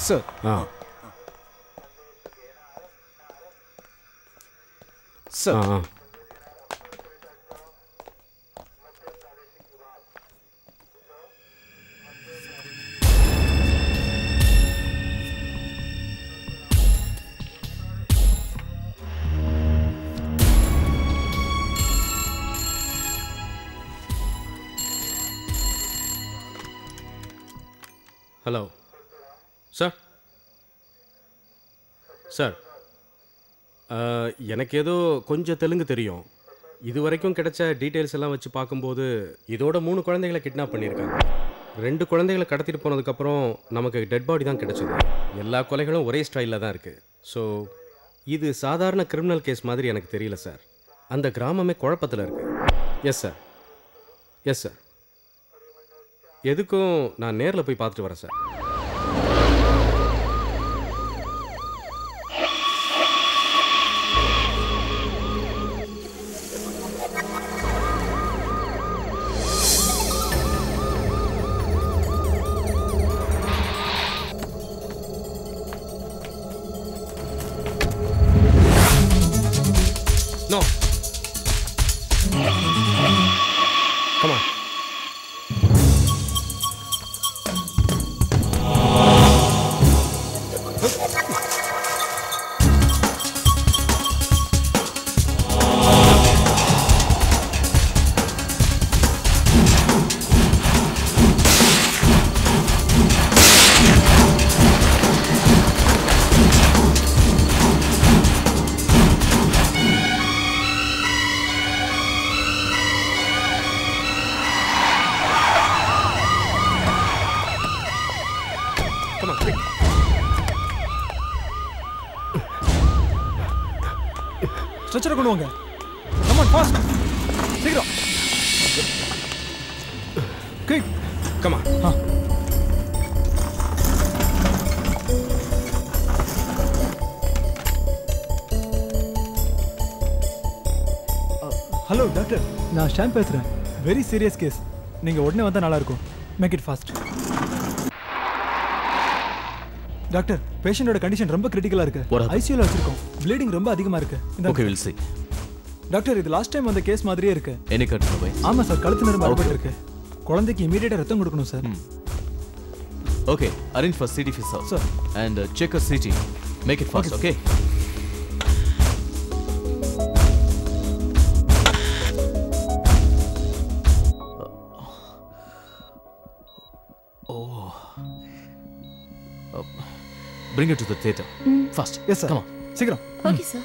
Sir. Sir. Hello sir. Sir, எனக்கு ஏதோ கொஞ்சம் தெலுங்கு தெரியும். இது வரைக்கும் கிடைச்ச டீட்டெயில்ஸ் எல்லாம் வச்சு பார்க்கும்போது இதோட 3 குழந்தைகளை கிட்னாப் பண்ணியிருக்காங்க. 2 குழந்தைகளை கடத்திட்டு போனதுக்கப்புறம் நமக்கு டெட் பாடி தான் கிடைச்சது. எல்லா கொலைகளும் ஒரே ஸ்டைலில் தான் இருக்குது. ஸோ இது சாதாரண கிரிமினல் கேஸ் மாதிரி எனக்கு தெரியல சார். அந்த கிராமமே குழப்பத்தில் இருக்குது. Yes sir. Yes sir. எதுக்கும் நான் நேரில் போய் பார்த்துட்டு வரேன் சார். No. Come on. ஸ்ட்ரெச்சரை கொண்டு வாங்க. Come on fast. சீக்கிரம். Quick. Come on. Hello doctor, நான் ஷாம் பேசுறேன். Very serious case. நீங்க உடனே வந்தா நல்லா இருக்கும். Make it fast. டாக்டர், பேஷண்டோட கண்டிஷன் ரொம்ப கிரிட்டிக்கலா இருக்கு. ஐசியூல வச்சிருக்கோம். ப்ளீடிங் ரொம்ப அதிகமா இருக்கு. Okay, will see. டாக்டர், இது லாஸ்ட் டைம் வந்த கேஸ் மாதிரியே இருக்கு. Any cut by? ஆமா சார், கழுத்து நரம்பு அடிபட்டு இருக்கு. குழந்தைக்கு இமிடியேட்டா ரத்தம் கொடுக்கணும் sir. Okay, arrange for CT for sir and check a CT. Make it fast, okay? Bring it to the theater. Fast. Yes, sir. Come on. சீக்கிரம். Okay, sir.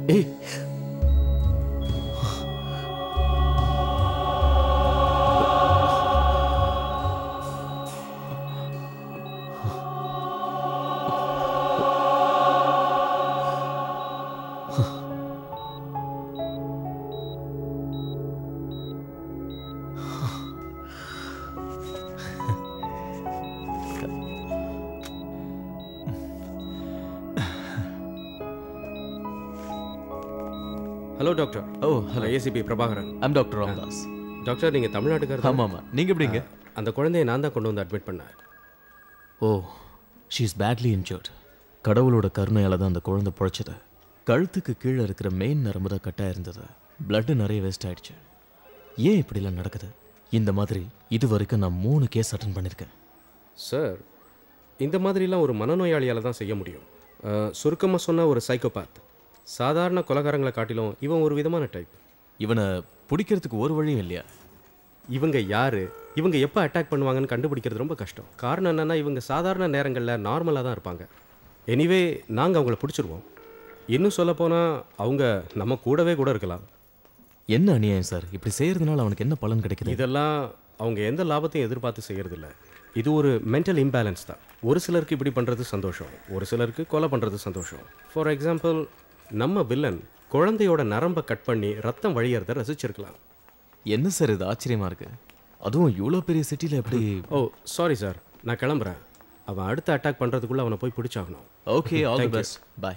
Hey. Hello doctor. Oh hello. ACP Prabhakaran. I'm doctor Ramdas. Doctor, நீங்கள் தமிழ்நாட்டுக்காரர்? ஆமாம். நீங்கள் எப்படிங்க? அந்த குழந்தையை நான் தான் கொண்டு வந்து அட்மிட் பண்ணேன். ஓ, ஷீ இஸ் பேட்லி இன்ஜர்ட். கடவுளோட கருணையால் தான் அந்த குழந்தை பிழைச்சது. கழுத்துக்கு கீழே இருக்கிற மெயின் நரம்பு தான் கட்டாக இருந்தது. பிளட்டு நிறைய வேஸ்ட் ஆயிடுச்சு. ஏன் இப்படிலாம் நடக்குது? இந்த மாதிரி இது வரைக்கும் நான் 3 கேஸ் அட்டன் பண்ணியிருக்கேன். சார், இந்த மாதிரிலாம் ஒரு மனநோயாளியால் தான் செய்ய முடியும். சுருக்கமாக சொன்ன ஒரு சைக்கோபாத். சாதாரண கொலைகாரங்களை காட்டிலும் இவன் ஒரு விதமான டைப். இவனை பிடிக்கிறதுக்கு ஒரு வழியும் இல்லையா? இவங்க யார், இவங்க எப்போ அட்டாக் பண்ணுவாங்கன்னு கண்டுபிடிக்கிறது ரொம்ப கஷ்டம். காரணம் என்னென்னா, இவங்க சாதாரண நேரங்களில் நார்மலாக தான் இருப்பாங்க. எனிவே, நாங்கள் அவங்கள பிடிச்சிருவோம். இன்னும் சொல்லப்போனால் அவங்க நம்ம கூடவே கூட இருக்கலாம். என்ன அநியாயம் சார்? இப்படி செய்யறதுனால அவனுக்கு என்ன பலன் கிடைக்குது? இதெல்லாம் அவங்க எந்த லாபத்தையும் எதிர்பார்த்து செய்யறதில்ல. இது ஒரு மென்டல் இம்பேலன்ஸ் தான். ஒரு சிலருக்கு இப்படி பண்ணுறது சந்தோஷம், ஒரு சிலருக்கு கொலை பண்ணுறது சந்தோஷம். ஃபார் எக்ஸாம்பிள், நம்ம வில்லன் குழந்தையோட நரம்பை கட் பண்ணி ரத்தம் வழியறதை ரசிச்சிருக்கலாம். என்ன சார் இது ஆச்சரியமா இருக்கு? அதுவும் இவ்வளோ பெரிய சிட்டியில் எப்படி? ஓ சாரி சார், நான் கிளம்புறேன். அவன் அடுத்த அட்டாக் பண்ணுறதுக்குள்ளே அவனை போய் பிடிச்சாகணும். Okay, all the best, bye.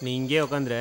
நீ இங்கே உட்காந்துரு.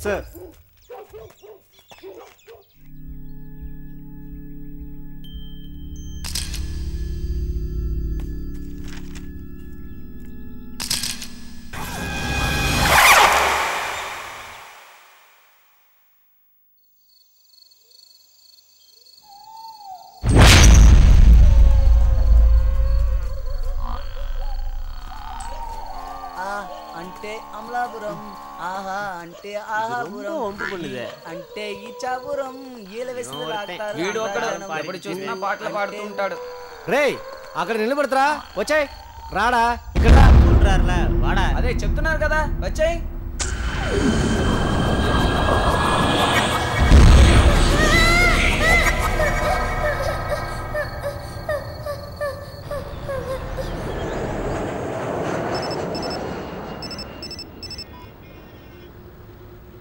சார், అంటే అమలాపురం, ఆహా అంటే ఆహాపురం, అంటే ఇచ్చాపురం, ఈల వీడు ఒక్కడు ఎప్పుడు చూసినా పాటలు పాడుతూ ఉంటాడు. రేయ్ అక్కడ నిలబడతారా? వచ్చాయి రాడా ఇక్కడ వాడా. అదే చెప్తున్నారు కదా, వచ్చాయి.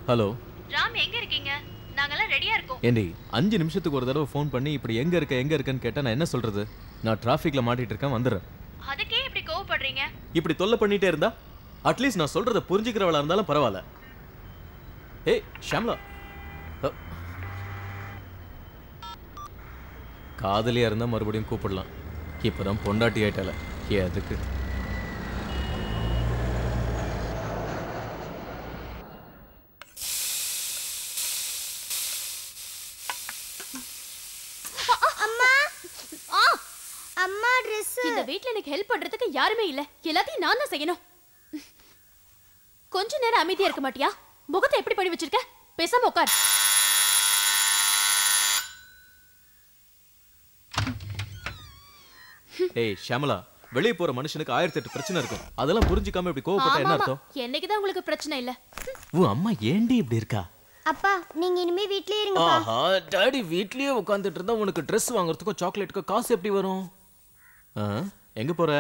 ஹலோ ராம், எங்க இருக்கீங்க? நாங்கெல்லாம் ரெடியா இருக்கோம். ஏண்டி 5 நிமிஷத்துக்கு ஒரு தடவை ஃபோன் பண்ணி இப்படி எங்க இருக்கன்னு கேட்டா நான் என்ன சொல்றது? நான் டிராஃபிக்ல மாட்டிட்டு இருக்கேன், வந்துடுறேன். அதுக்கே இப்படி கோவப்படுறீங்க? இப்படி தொல்லை பண்ணிட்டே இருந்தா அட்லீஸ்ட் நான் சொல்றத புரிஞ்சுக்கிறவளா இருந்தாலும் பரவாயில்ல. ஏய் ஷாம்லா, காதலியா இருந்தா மறுபடியும் கூப்பிடலாம், இப்பதான் பொண்டாட்டி ஆயிட்டால எதுக்கு? அம்மா Dress. இந்த வீட்ல எனக்கு ஹெல்ப் பண்றதுக்கு யாருமே இல்ல. எல்லாத்தையும் நான் தான் செய்யணும். கொஞ்ச நேரம் அமைதியா இருக்க மாட்டியா? முகத்தை எப்படி பண்ணி வச்சிருக்க? பேசாம உட்கார். ஏய் ஷாமலா, வெளியே போற மனுஷனுக்கு 1008 பிரச்சனை இருக்கும். அதெல்லாம் புரிஞ்சுக்காம இப்படி கோவப்பட்டா என்ன அர்த்தம்? என்னைக்குதான் உங்களுக்கு பிரச்சனை இல்ல? உன் அம்மா ஏண்டி இப்படி இருக்கா? அப்பா நீங்க இனிமே வீட்லயே இருங்கப்பா. ஆஹா, டாடி வீட்லயே உட்கார்ந்துட்டு இருந்தா உனக்கு Dress வாங்குறதுக்கு சாக்லேட்டுக்கு காசு எப்படி வரும்? எங்க போற?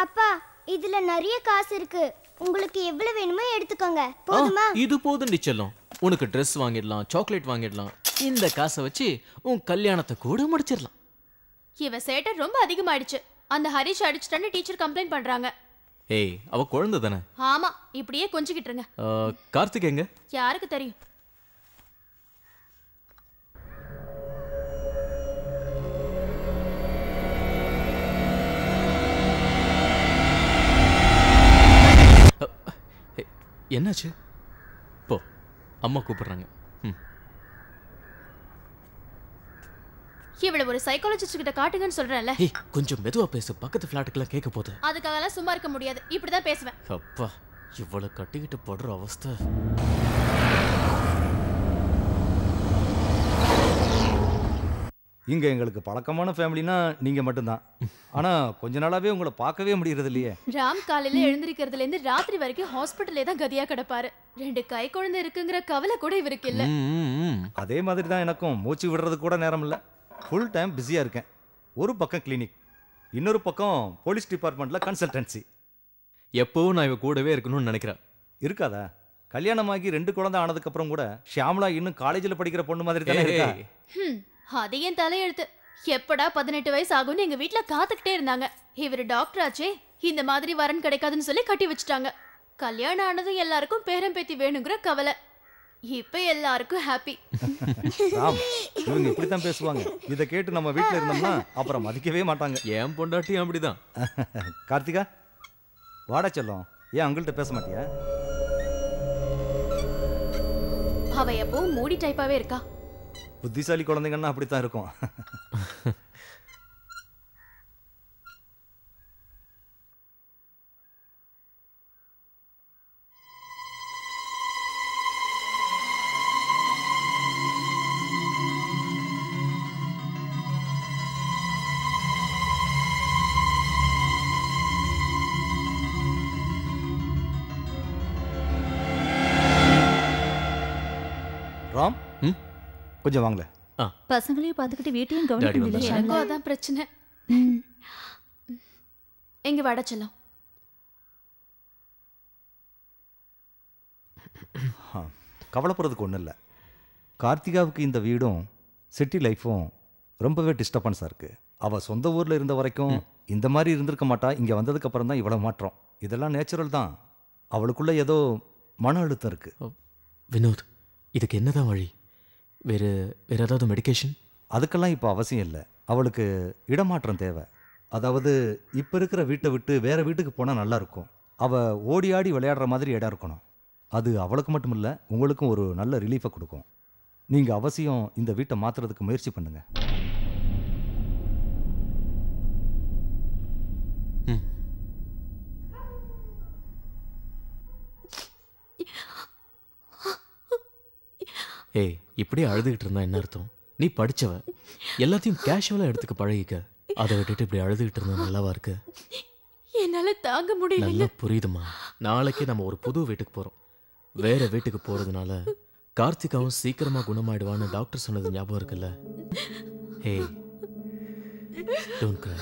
அப்பா இதுல நிறைய காசு இருக்கு. உங்களுக்கு எவ்வளவு வேணுமோ எடுத்துக்கோங்க. போதுமா? இது போதும் செல்லம். உனக்கு Dress வாங்கிடலாம், சாக்லேட் வாங்கிடலாம். இந்த காசை வச்சு உன் கல்யாணத்தை கூட முடிச்சிடலாம். இவ சேட்டை ரொம்ப அதிகமாயிடுச்சு. அந்த ஹரிஷ் அடிச்சிட்டான்னு டீச்சர் கம்ப்ளைண்ட் பண்றாங்க. ஏய், அவ குழந்தை தானே? ஆமா, இப்படியே கொஞ்சிக்கிட்டு இருங்க. கார்த்திக் எங்க? யாருக்கு தெரியும்? என்னாச்சு? போ, அம்மா கூப்பிடுறாங்க. இவள ஒரு சைக்காலஜிஸ்ட் கிட்ட காட்டுங்கன்னு சொல்றேன்ல. ஏய், கொஞ்சம் மெதுவா பேசு, பக்கத்து ஃபிளாட்டுக்குலாம் கேட்க போகுது. அதுக்காகலாம் சும்மா இருக்க முடியாது. இப்படிதான் பேசுவேன். அப்பா, இவ்வளவு கட்டிக்கிட்டு படுற அவஸ்தை. இங்க எங்களுக்கு பழக்கமான ஃபேமிலினா நீங்க மட்டும்தான். ஆனா கொஞ்ச நாளாவே உங்களை பார்க்கவே முடியறது இல்லையே. ராம் காலையில எழுந்திருக்கிறதுல இருந்து ராத்திரி வரைக்கும் ஹாஸ்பிட்டல்லே தான் கதியா கிடப்பாரு. 2 கை குழந்தை இருக்குங்கிற கவலை கூட இவருக்கு இல்ல. அதே மாதிரி தான் எனக்கும். மூச்சு விடுறது கூட நேரம் இல்லை. ஃபுல் டைம் பிஸியாக இருக்கேன். ஒரு பக்கம் கிளினிக், இன்னொரு பக்கம் போலீஸ் டிபார்ட்மெண்ட்டில் கன்சல்டன்சி. எப்பவும் நான் இவ கூடவே இருக்கணும்னு நினைக்கிறேன். இருக்காதா? கல்யாணமாகி 2 குழந்தை ஆனதுக்கப்புறம் கூட ஷியாமலா இன்னும் காலேஜில் படிக்கிற பொண்ணு மாதிரி தானே இருக்கா? அது என் தலையெழுத்து. எப்படா 18 வயசு ஆகும்னு எங்க வீட்டுல காத்துக்கிட்டே இருந்தாங்க. இவர் டாக்டர் ஆச்சே, இந்த மாதிரி வரன் கிடைக்காதுன்னு சொல்லி கட்டி வச்சுட்டாங்க. கல்யாணம் ஆனதும் எல்லாருக்கும் பேரம் பேத்தி வேணுங்கிற கவலை. இப்ப எல்லாருக்கும் ஹாப்பி. இவங்க இப்படித்தான் பேசுவாங்க. இதை கேட்டு நம்ம வீட்டில் இருந்தோம்னா அப்புறம் மதிக்கவே மாட்டாங்க. என் பொண்டாட்டி அப்படிதான். கார்த்திகா, வாடா செல்லம். ஏன் அங்கிள்கிட்ட பேச மாட்டியா? அவ எப்பவும் மூடி டைப்பாவே இருக்கா. புத்திசாலி குழந்தைங்கன்னா அப்படித்தான் இருக்கும். ராம், கொஞ்சம் வாங்கல. பசங்களையும் பார்த்துக்கிட்டு வீட்டையும் கவனிக்க முடியல. எனக்கும் அதான் பிரச்சனை. எங்க வாடா செல்லம். கவலைப்படுறதுக்கு ஒன்றும் இல்லை. கார்த்திகாவுக்கு இந்த வீடும் சிட்டி லைஃப்பும் ரொம்பவே டிஸ்டர்பன்ஸாக இருக்குது. அவள் சொந்த ஊரில் இருந்த வரைக்கும் இந்த மாதிரி இருந்திருக்க மாட்டா. இங்கே வந்ததுக்கப்புறம் தான் இவ்வளோ மாற்றம். இதெல்லாம் நேச்சுரல் தான். அவளுக்குள்ள ஏதோ மன அழுத்தம் இருக்குது. வினோத், இதுக்கு என்னதான் வழி? வேறு ஏதாவது மெடிக்கேஷன்? அதுக்கெல்லாம் இப்போ அவசியம் இல்லை. அவளுக்கு இடமாற்றம் தேவை. அதாவது இப்போ இருக்கிற வீட்டை விட்டு வேறு வீட்டுக்கு போனால் நல்லாயிருக்கும். அவள் ஓடி ஆடி விளையாடுற மாதிரி இடம் இருக்கணும். அது அவளுக்கு மட்டும் இல்லை, உங்களுக்கும் ஒரு நல்ல ரிலீஃபை கொடுக்கும். நீங்கள் அவசியம் இந்த வீட்டை மாற்றுறதுக்கு முயற்சி பண்ணுங்கள். ஏய், இப்படியே அழுதுகிட்டு இருந்தா என்ன அர்த்தம்? நீ படிச்சவ, எல்லாத்தையும் கேஷுவலா எடுத்துக்க பழகிக்க. அதை விட்டுட்டு இப்படி அழுதுகிட்டு இருந்தா நல்லாவா இருக்கு? என்னால தாங்க முடியல. நல்லா புரியுதுமா. நாளைக்கே நம்ம ஒரு புது வீட்டுக்கு போறோம். வேற வீட்டுக்கு போறதுனால கார்த்திகாவும் சீக்கிரமா குணமாயிடுவான்னு டாக்டர் சொன்னது ஞாபகம் இருக்குல்ல? ஹே, டோன்ட் கிரை.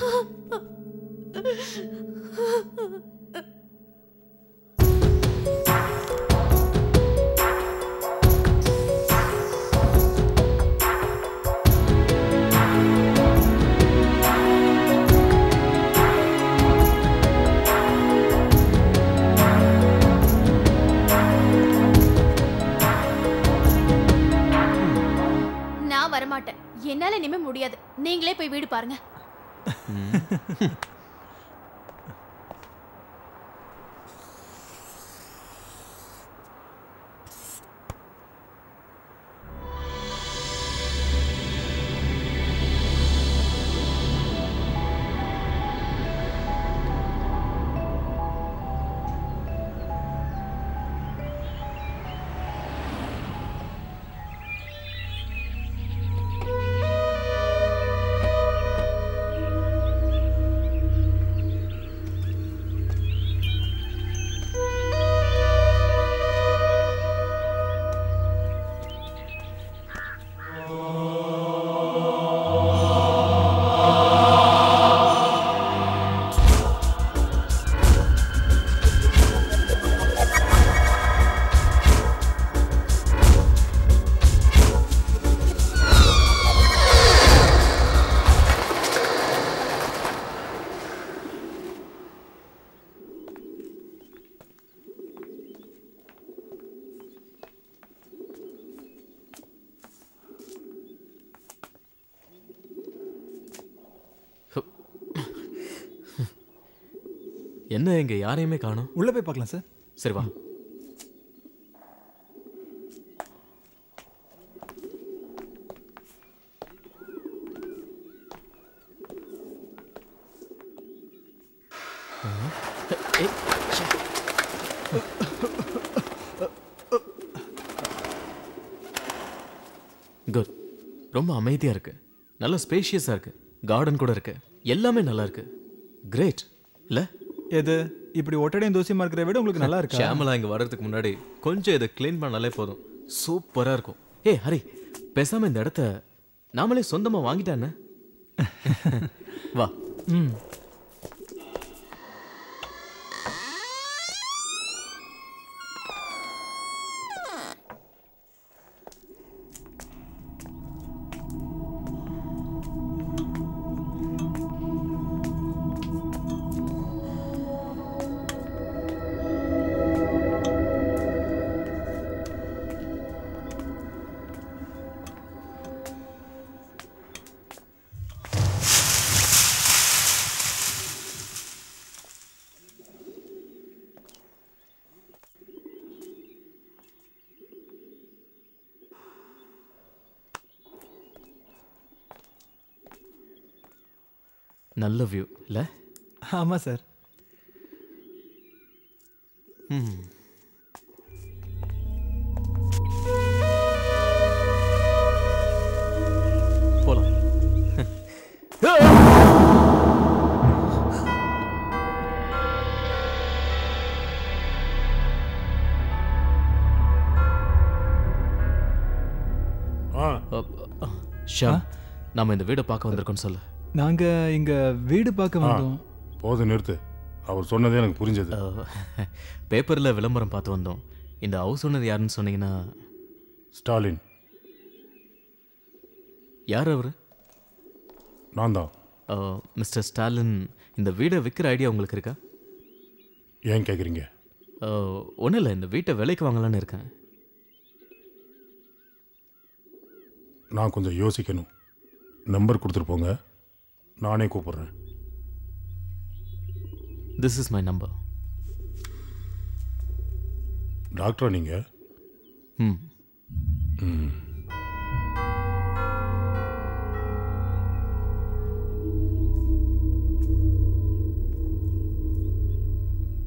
வரமாட்டேன். என்னால முடியாது. நீங்களே போய் வீடு பாருங்க. என்ன இங்க யாரையுமே காணோம். உள்ள போய் பார்க்கலாம் சார். சரி வா. குட். ரொம்ப அமைதியா இருக்கு. நல்ல ஸ்பேஷியஸா இருக்கு. கார்டன் கூட இருக்கு. எல்லாமே நல்லா இருக்கு. கிரேட் இல்ல? எது இப்படி ஒட்டடையும் தோசியமா இருக்கிற விட உங்களுக்கு நல்லா இருக்கு. ஷியாமலா இங்க வர்றதுக்கு முன்னாடி கொஞ்சம் இதை க்ளீன் பண்ணாலே போதும். சூப்பரா இருக்கும். ஏய் ஹரி, பேசாம இந்த இடத்த நாமளே சொந்தமா வாங்கிட்டானே. வா. நல்ல வியூ இல்ல? ஆமா சார். போலாம். ஷாம், நாம இந்த வீடை பார்க்க வந்திருக்கோம் சொல்லு. நாங்க இங்க வீடு பார்க்க வந்தோம். போது நிறுத்து. அவர் சொன்னதே எனக்கு புரிஞ்சது. பேப்பர்ல விளம்பரம் பார்த்து வந்தோம். இந்த ஹவுஸ் ஓனர் யாருன்னு சொன்னீங்கன்னா? ஸ்டாலின். யார் அவரு? நான் தான். மிஸ்டர் ஸ்டாலின், இந்த வீடை விற்கிற ஐடியா உங்களுக்கு இருக்கா? ஏன் கேட்குறீங்க? ஒன்றும் இல்லை, இந்த வீட்டை விலைக்கு வாங்கலான்னு இருக்கேன். நான் கொஞ்சம் யோசிக்கணும். நம்பர் கொடுத்துட்டு போங்க, நானே கூப்பிடுறேன். This is my number. டாக்டரா நீங்க?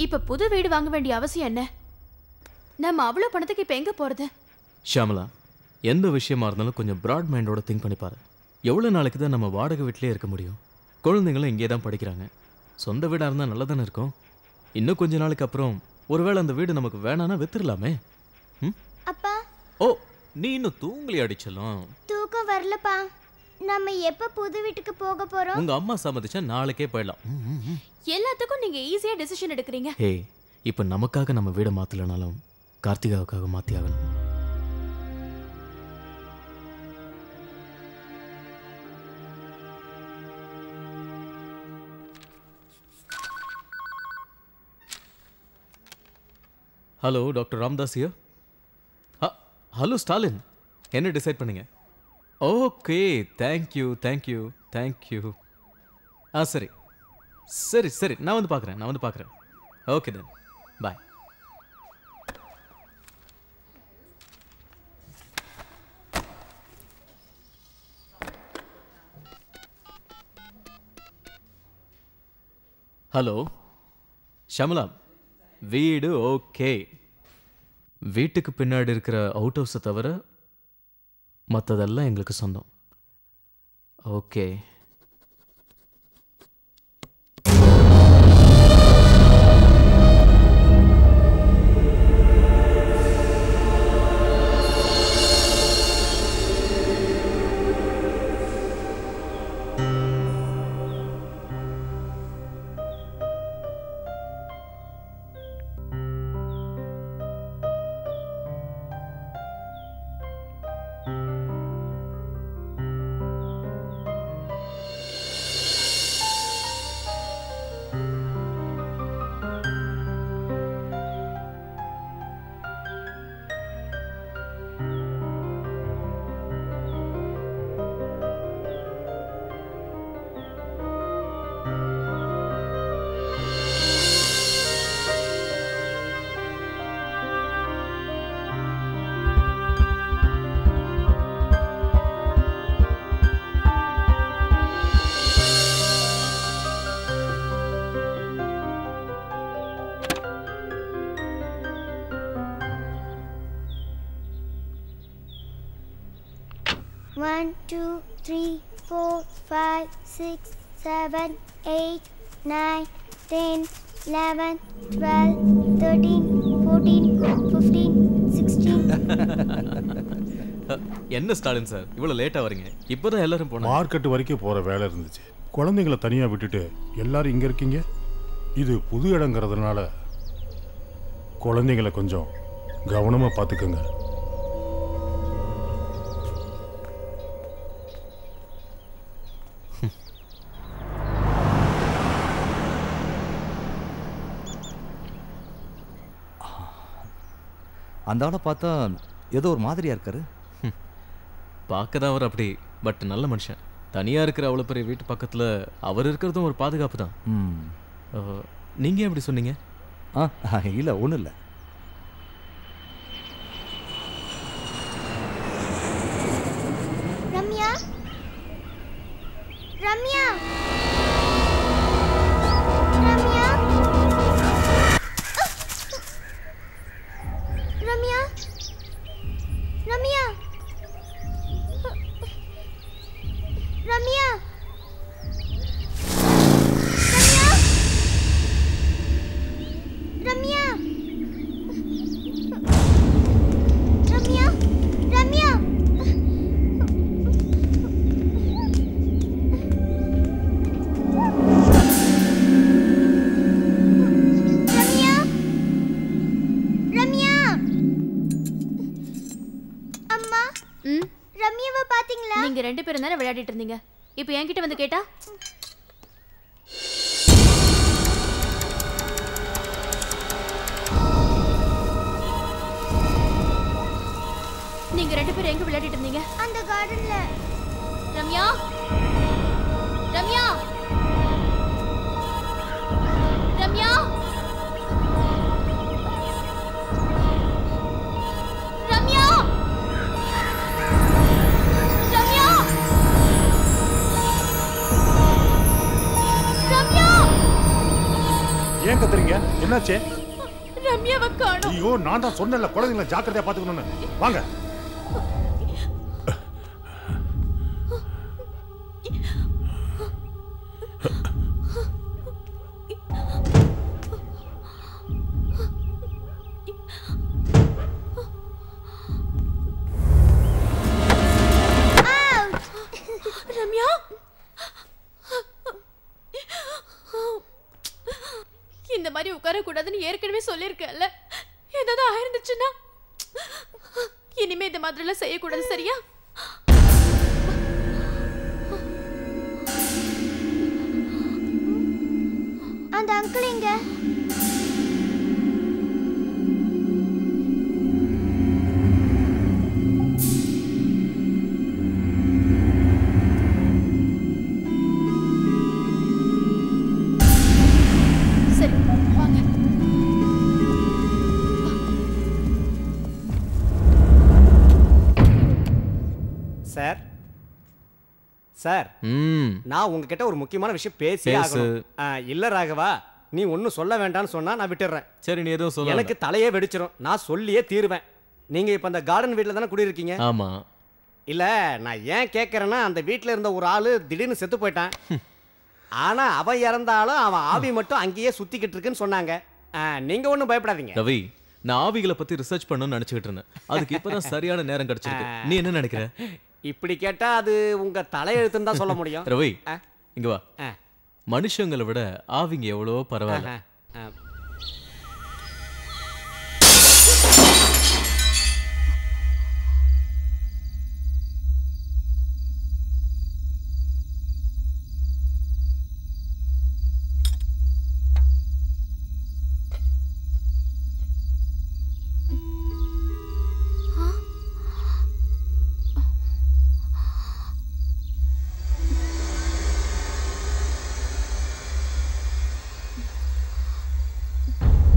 இப்ப புது வீடு வாங்க வேண்டிய அவசியம் என்ன? நம்ம அவ்வளவு பணத்துக்கு இப்ப எங்க போறது? ஷியாமலா, எந்த விஷயமா இருந்தாலும் கொஞ்சம் பிராட் மைண்டோட திங்க் பண்ணி பாரு. எவ்வளோ நாளைக்கு தான் நம்ம வாடகை வீட்டிலே இருக்க முடியும்? குழந்தைங்களும் இங்கே தான் படிக்கிறாங்க. சொந்த வீடாக இருந்தால் நல்லா தானே இருக்கும். இன்னும் கொஞ்ச நாளைக்கு அப்புறம் ஒருவேளை அந்த வீடு நமக்கு வேணான்னா வித்துடலாமே. அப்பா. ஓ, நீ இன்னும் தூங்கலி அடிச்சலாம். தூக்கம் வரலப்பா. நம்ம எப்ப புது வீட்டுக்கு போக போறோம்? உங்க அம்மா சம்மதிச்சா நாளைக்கே போயிடலாம். எல்லாத்துக்கும் நீங்க ஈஸியா டெசிஷன் எடுக்கிறீங்க. ஹே, இப்போ நமக்காக நம்ம வீடை மாத்தலனாலும் கார்த்திகாவுக்காக மாத்தி ஆகணும். Hello, doctor Ramdas here. Hello Stalin, என்ன டிசைட் பண்ணுங்க? Okay, thank you thank you thank you. சரி சரி சரி, நான் வந்து பார்க்குறேன். ஓகே தென், பாய். ஹலோ ஷமலா, வீடு ஓகே. வீட்டுக்கு பின்னாடி இருக்கிற அவுட் ஹவுஸை தவிர மற்றதெல்லாம் எங்களுக்கு சொந்தம். ஓகே. One, two, three, 4, 5, 6, 7, 8, 9, 10, 11, 12, 13, 14, 15, 16. என்ன ஸ்டாலின் சார் இவ்வளோ லேட்டாக வரீங்க? இப்போதான் எல்லாரும் போனாங்க. மார்க்கெட் வரைக்கும் போகிற வேலை இருந்துச்சு. குழந்தைங்களை தனியாக விட்டுட்டு எல்லாரும் இங்கே இருக்கீங்க. இது புது இடங்கிறதுனால குழந்தைங்களை கொஞ்சம் கவனமாக பார்த்துக்கோங்க. அந்த ஆளை பார்த்தா ஏதோ ஒரு மாதிரியா இருக்காரு. பார்க்க தான் அவர் அப்படி, பட் நல்ல மனுஷன். தனியாக இருக்கிற அவ்வளோ பெரிய வீட்டு பக்கத்தில் அவர் இருக்கிறதும் ஒரு பாதுகாப்பு தான். நீங்கள் எப்படி சொன்னீங்க? இல்லை ஒன்றும் இல்லை. ரம்யா, ரம்யா, ரம்யா, ரம்யா, ரம்யா, ரம்யா, ரம்யா, ரம்யா, ரம்யா, ரம்யா, ரம்யா, அம்மா, ரம்யாவை பாத்தீங்களா? நீங்க 2 பேரும் தானே விளையாடிட்டு இருந்தீங்க. இப்போ என்கிட்ட வந்து கேட்டா நீங்க 2 பேரும் எங்க விளையாடிட்டு இருந்தீங்க? அந்த கார்டன்ல. ரம்யா, ரம்யா, ரம்யா, ரம்யா, ரம்யா, ரம்யா. ஏன் கத்துறீங்க? என்னாச்சு? ரம்யாவை காணோம். ஐயோ, நான் தான் சொன்னேன்ல குழந்தைங்களை ஜாக்கிரதையா பார்த்துக்கணும்னு. வாங்க. ரம்யா, இந்த மாதிரி உட்கார கூடாதுன்னு ஏற்கனவே சொல்லியிருக்கேன்ல. ஏதாவது ஆயிருந்துச்சுன்னா இனிமே இந்த மாதிரி எல்லாம் செய்யக்கூடாது, சரியா? அந்த அங்கிள் எங்க? சார் ம் நான் உங்ககிட்ட ஒரு முக்கியமான விஷயம் பேசியே பேசு. ஆகணும். இல்ல ராகவா, நீ ஒன்றும் சொல்ல வேண்டாம்னு சொன்னா நான் விட்டுடுறேன். சரி, நீ எதுவும் சொல்ல எனக்கு தலையே வெடிச்சிரும். நான் சொல்லியே தீருவேன். நீங்க இப்ப அந்த கார்டன் வீட்டில் தானே குடியிருக்கீங்க? ஆமா. இல்ல, நான் ஏன் கேட்கறேன்னா, அந்த வீட்டில் இருந்த ஒரு ஆளு திடீர்னு செத்து போயிட்டான். ஆனா அவன் இறந்தாலும் அவன் ஆவி மட்டும் அங்கேயே சுத்திக்கிட்டு இருக்குன்னு சொன்னாங்க. நீங்க ஒன்றும் பயப்படாதீங்க. ரவி, நான் ஆவிகளை பத்தி ரிசர்ச் பண்ணணும்னு நினைச்சிட்டு இருந்தேன். அதுக்கு இப்பதான் சரியான நேரம் கிடைச்சிருக்கு. நீ என்ன நினைக்கிற? இப்படி கேட்டா அது உங்க தலையெழுத்துன்னு தான் சொல்ல முடியும். ரவி, இங்க வா. மனுஷங்களை விட ஆவிங்க எவ்வளவோ பரவாயில்ல.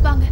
வாங்க.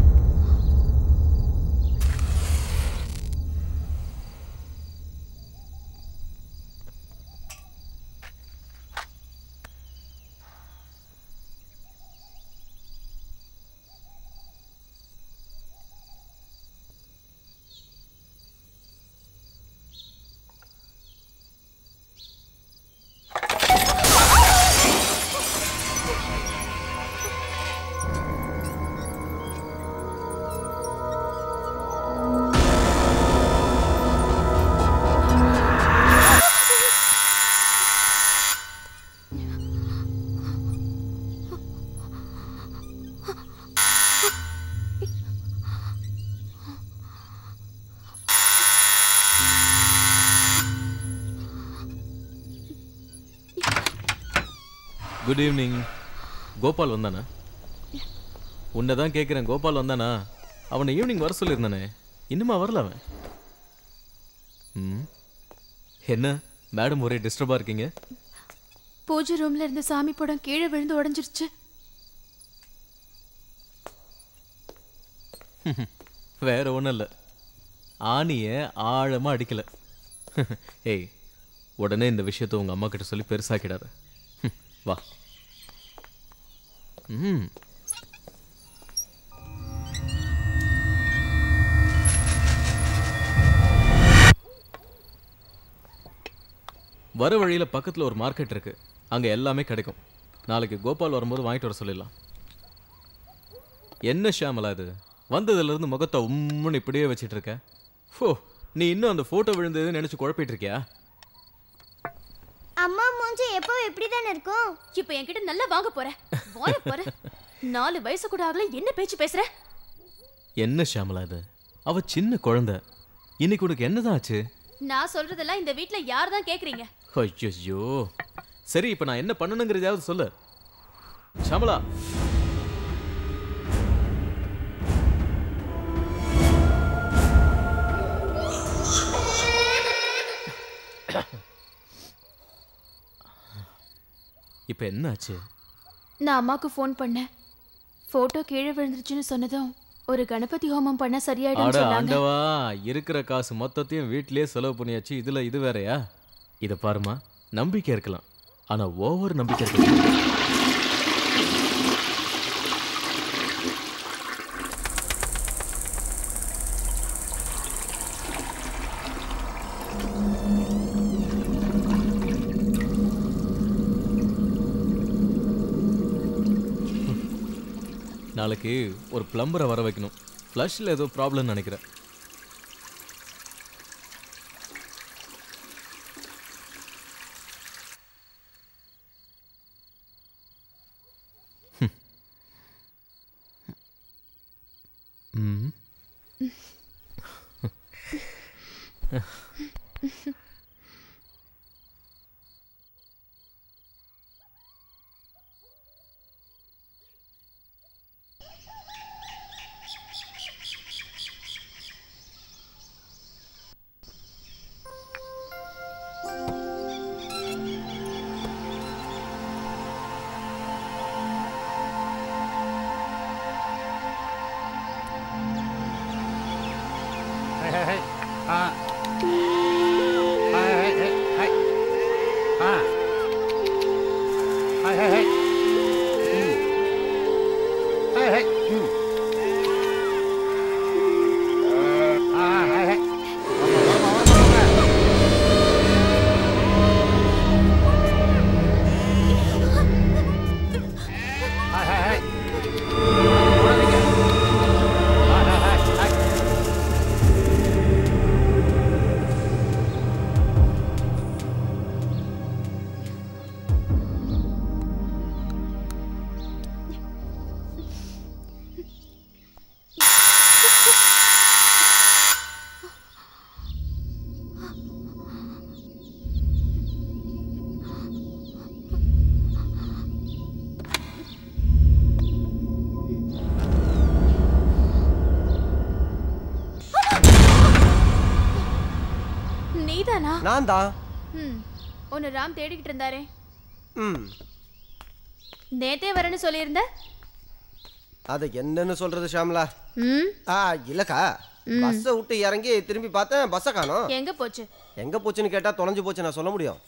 Good evening. கோபால் வந்தானா? உன்னை தான் கேட்குறேன். கோபால் வந்தானா? அவனை ஈவினிங் வர சொல்லியிருந்தானே, இன்னுமா வரல அவன்? என்ன மேடம் ஒரே டிஸ்டர்பாக இருக்கீங்க? பூஜை ரூம்ல இருந்த சாமி படம் கீழே விழுந்து உடைஞ்சிருச்சு. வேற ஒன்றும் இல்லை, ஆணியை ஆழமாக அடிக்கலை. ஏய், உடனே இந்த விஷயத்தை உங்கள் அம்மா கிட்ட சொல்லி பெருசாக்கிடாத. வா. வர வழியில் பக்கத்தில் ஒரு மார்க்கெட் இருக்கு, அங்கே எல்லாமே கிடைக்கும். நாளைக்கு கோபால் வரும்போது வாங்கிட்டு வர சொல்லிடலாம். என்ன ஷாமலா இது, வந்ததுலேருந்து முகத்தை உம்முன்னு இப்படியே வச்சிட்டு இருக்க? ஓ, நீ இன்னும் அந்த ஃபோட்டோ விழுந்ததுன்னு நினச்சி குழப்பிட்டு இருக்கியா? அம்மா மூஞ்சி எப்போ இப்படி தானே இருக்கும்? இப்போ என்கிட்ட நல்லா வாங்க போற. வாய பாரு. 4 வயசு கூட ஆகல, என்ன பேச்சு பேசுற? என்ன ஷாமலா இது, அவ சின்ன குழந்தை. இன்னைக்கு உனக்கு என்னதான் ஆச்சு? நான் சொல்றதெல்லாம் இந்த வீட்ல யார் தான் கேக்குறீங்க? ஐயோ, சரி, இப்போ நான் என்ன பண்ணணுங்கிறதாவது சொல்லு ஷாமலா. இப்போ என்ன ஆச்சு? நான் அம்மாக்கு ஃபோன் பண்ணேன். போட்டோ கீழே விழுந்துருச்சுன்னு சொன்னதும் ஒரு கணபதி ஹோமம் பண்ண சரியாயிடும் சொன்னாங்க. ஆண்டவா, இருக்கிற காசு மொத்தத்தையும் வீட்லயே செலவு பண்ணியாச்சு. இதுல இது வேறயா? இத பாருமா, நம்பிக்கை இருக்கலாம், ஆனா ஓவர் நம்பிக்கை இருக்கலாம். நாளைக்கு ஒரு பிளம்பரை வர வைக்கணும். ஃப்ளஷ்ல ஏதோ ப்ராப்ளம் நினைக்கிறேன். நீதானா? நான் தான். உன்னை ராம் தேடிக்கிட்டு இருந்தாரே. நேத்தே வரேன்னு சொல்லியிருந்த. அது என்னன்னு சொல்றது ஷாம்லா? இல்லக்கா, பஸ்ஸை விட்டு இறங்கி திரும்பி பார்த்தேன், பஸ்ஸை காணோம். எங்க போச்சு? எங்க போச்சுன்னு கேட்டா தொலைஞ்சு போச்சு நான் சொல்ல முடியும்.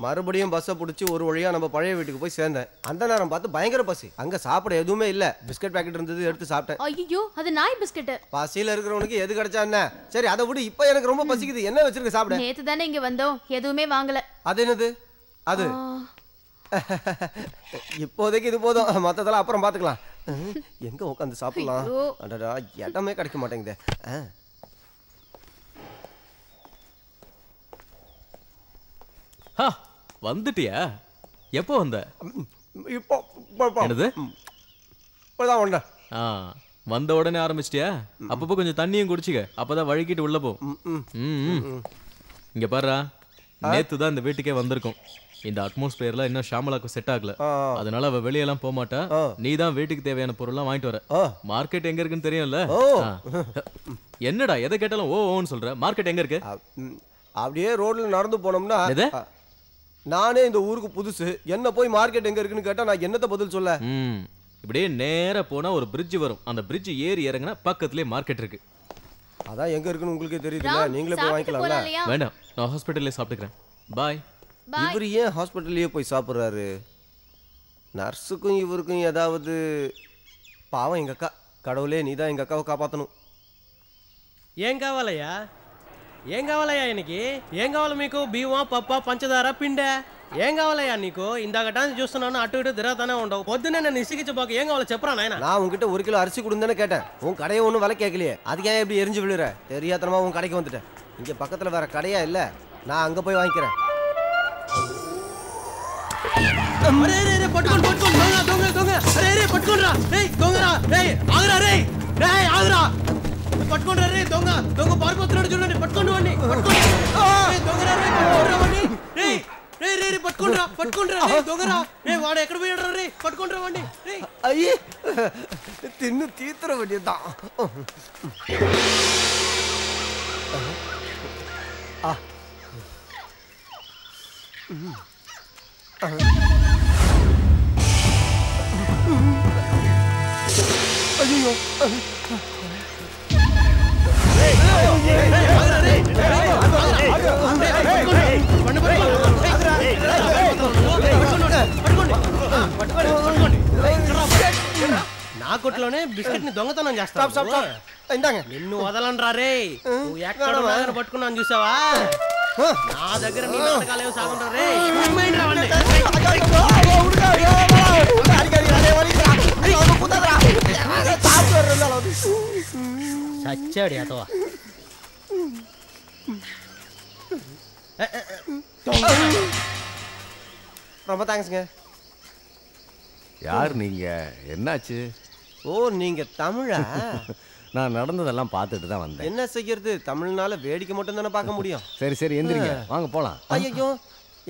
மறுபடியும் பஸ்ஸை பிடிச்சி ஒரு வழியா நம்ம பழைய வீட்டுக்கு போய் சேர்ந்தேன். அந்த நேரம் பார்த்து பயங்கர பசி. அங்க சாப்பிட எதுவுமே இல்ல. பிஸ்கட் பாக்கெட் இருந்தது, எடுத்து சாப்பிட்டேன். ஐயோ, அது நாய் பிஸ்கட். பசியில இருக்கிறவனுக்கு எது கிடைச்சா என்ன? சரி அதை விட இப்ப எனக்கு ரொம்ப பசிக்குது. என்ன வச்சிருக்க சாப்பிட? நேத்து தானே இங்க வந்தோம், எதுவுமே வாங்கல. அது என்னது? அது இப்போதைக்கு இது போதும், மத்ததெல்லாம் அப்புறம் பாத்துக்கலாம். எங்க உட்காந்து சாப்பிடலாம்? அடடா, இடமே கிடைக்க மாட்டேங்குதே. வந்துட்டியா? எப்போ வந்த? இப்போ என்னது? இப்போதான் வந்தேன். வந்த உடனே ஆரம்பிச்சிட்டியா? அப்பப்போ கொஞ்சம் தண்ணியும் குடிச்சுக்க, அப்பதான் வழுக்கிட்டு உள்ள போ. இங்க பாருடா, நேத்து தான் இந்த வீட்டுக்கே வந்திருக்கோம். இந்த அட்மாஸ்பியர்ல இன்னும் ஷாமலாக்கு செட் ஆகல, அதனால அவ வெளியெல்லாம் போக மாட்டா. நீ தான் வீட்டுக்கு தேவையான பொருள்லாம் வாங்கிட்டு வர. மார்க்கெட் எங்க இருக்குன்னு தெரியும்ல? என்னடா எதை கேட்டாலும் ஓன்னு சொல்ற? மார்க்கெட் எங்க இருக்கு? அப்படியே ரோட்ல நடந்து போனோம்னா, நானே இந்த ஊருக்கு புதுசு, என்ன போய் மார்க்கெட் எங்க இருக்குன்னு கேட்டா நான் என்னத்த பதில் சொல்ல? இப்படியே நேரா போனா ஒரு பிரிட்ஜ் வரும், அந்த பிரிட்ஜ் ஏறி இறங்கினா பக்கத்துலயே மார்க்கெட் இருக்கு. அதான் எங்க இருக்குன்னு உங்களுக்கே தெரியுதுல்ல, நீங்களே போய் வாங்கிக்கலாம்ல. வேண்டாம், நான் ஹாஸ்பிடல்ல சாப்பிட்டுக்கிறேன். பாய். இவர் ஏன் ஹாஸ்பிட்டல்லையே போய் சாப்பிட்றாரு? நர்ஸுக்கும் இவருக்கும் ஏதாவது? பாவம் எங்க அக்கா. கடவுளே, நீ தான் எங்க அக்காவை காப்பாற்றணும். ఏం కావాలయ్యా? ఏం కావాలయ్యా ఆయనకి? ఏం కావాలి మీకు? బియ్యమా, పప్ప, పంచదార, పిండే? ఏం కావాలయ్యా నీకు? ఇందాకటాన్ని చూస్తున్నాను, అటు ఇటు తిరుగుతానే ఉండవు. పొద్దున్నే నన్ను ఇసిగించబోక ఏం కావాలో చెప్పరా నాయన? நான் உங்ககிட்ட 1 கிலோ அரிசி கொடுன்னு கேட்டேன். உன் கடையை ஒன்றும் விலை கேட்கலையே, அதுக்கு ஏன் எப்படி எரிஞ்சு விழுற? தெரியாதனமா உன் கடைக்கு வந்துட்டேன். இங்கே பக்கத்தில் வேற கடையா இல்லை, நான் அங்கே போய் வாங்கிக்கிறேன். పట్టుకోండి పట్టుకోండి, దొంగ దొంగ దొంగ! అరే రే పట్టుకోండిరా, రేయ్ దొంగరా, రేయ్ ఆగరా, రేయ్ రేయ్ ఆగరా, పట్టుకోండిరా, రేయ్ దొంగ దొంగ పారిపోతున్నాడు చూడండి, పట్టుకోండి వాడిని, పట్టుకోండి. రేయ్ దొంగరా, రేయ్ పట్టుకోండిరా వాడిని, రేయ్ రేయ్ రేయ్ పట్టుకోండిరా, పట్టుకోండిరా, రేయ్ దొంగరా, రేయ్ వాడు ఎక్కడ పోయాడురా, రేయ్ పట్టుకోండిరా వాడిని, రేయ్. అయ్యే, తిన్ను తీత్ర వేண்டியதான். ஐயோ, నా కొట్లోనే బిస్కెట్ ని దొంగతనం చేస్తా. నిన్ను వదలనరా రే, నువ్వు ఎక్కడ పట్టుకున్నాను చూసావా? నా దగ్గర నీ నాటకాలు ఏమో సాగుంటా రే. சச்சாடி அதவா. ரொம்ப தேங்க்ஸ்ங்க. யார் நீங்க? என்னாச்சு? ஓ, நீங்க தமிழா? நான் நடந்ததெல்லாம் பார்த்துட்டு தான் வந்தேன். என்ன செய்யறது, தமிழ்னால வேடிக்கை மட்டும் தானே பார்க்க முடியும். சரி சரி, எந்திரிங்க, வாங்க போலாம். ஐயோ,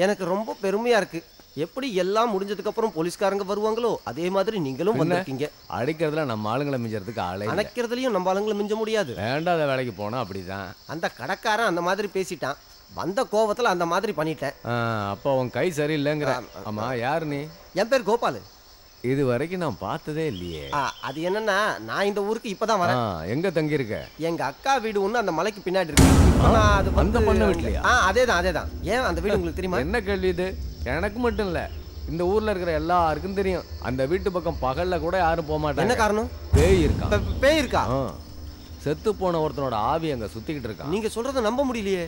எனக்கு ரொம்ப பெருமையா இருக்கு. எப்படி எல்லாம் முடிஞ்சதுக்கு அப்புறம் போலீஸ்காரங்க வருவாங்களோ அதே மாதிரி நீங்களும் வந்திருக்கீங்க. அடிக்கிறதுல நம்ம ஆளுங்களை மிஞ்சறதுக்கு ஆளே இல்ல. அணைக்கிறதுலயும் நம்ம ஆளுங்களை மிஞ்ச முடியாது. வேண்டாத வேலைக்கு போனா அப்படிதான். அந்த கடைக்காரன் அந்த மாதிரி பேசிட்டான், வந்த கோவத்துல அந்த மாதிரி பண்ணிட்டேன். அப்போ உன் கை சரியில்லைங்கிற. ஆமா, யார் நீ? என் பேர் கோபால். இது வரைக்கும் நான் பார்த்ததே இல்லையே. அது என்னன்னா, நான் இந்த ஊருக்கு இப்பதான் வரேன். எங்க தங்கி இருக்க? எங்க அக்கா வீடு ஒண்ணு அந்த மலைக்கு பின்னாடி இருக்கு. அது அந்த பண்ண வீட்லயா? அதேதான். ஏன் அந்த வீடு உங்களுக்கு தெரியுமா? என்ன கேள்வி இது? எனக்கு மட்டும் இல்ல, இந்த ஊர்ல இருக்கிற எல்லாருக்கும் தெரியும். அந்த வீட்டு பக்கம் பகல்ல கூட யாரும் போக மாட்டாங்க. என்ன காரணம்? பேய் இருக்கான். பேய் இருக்கா? செத்து போன ஒருத்தனோட ஆவி அங்க சுத்திக்கிட்டு இருக்கான். நீங்க சொல்றத நம்ப முடியலையே.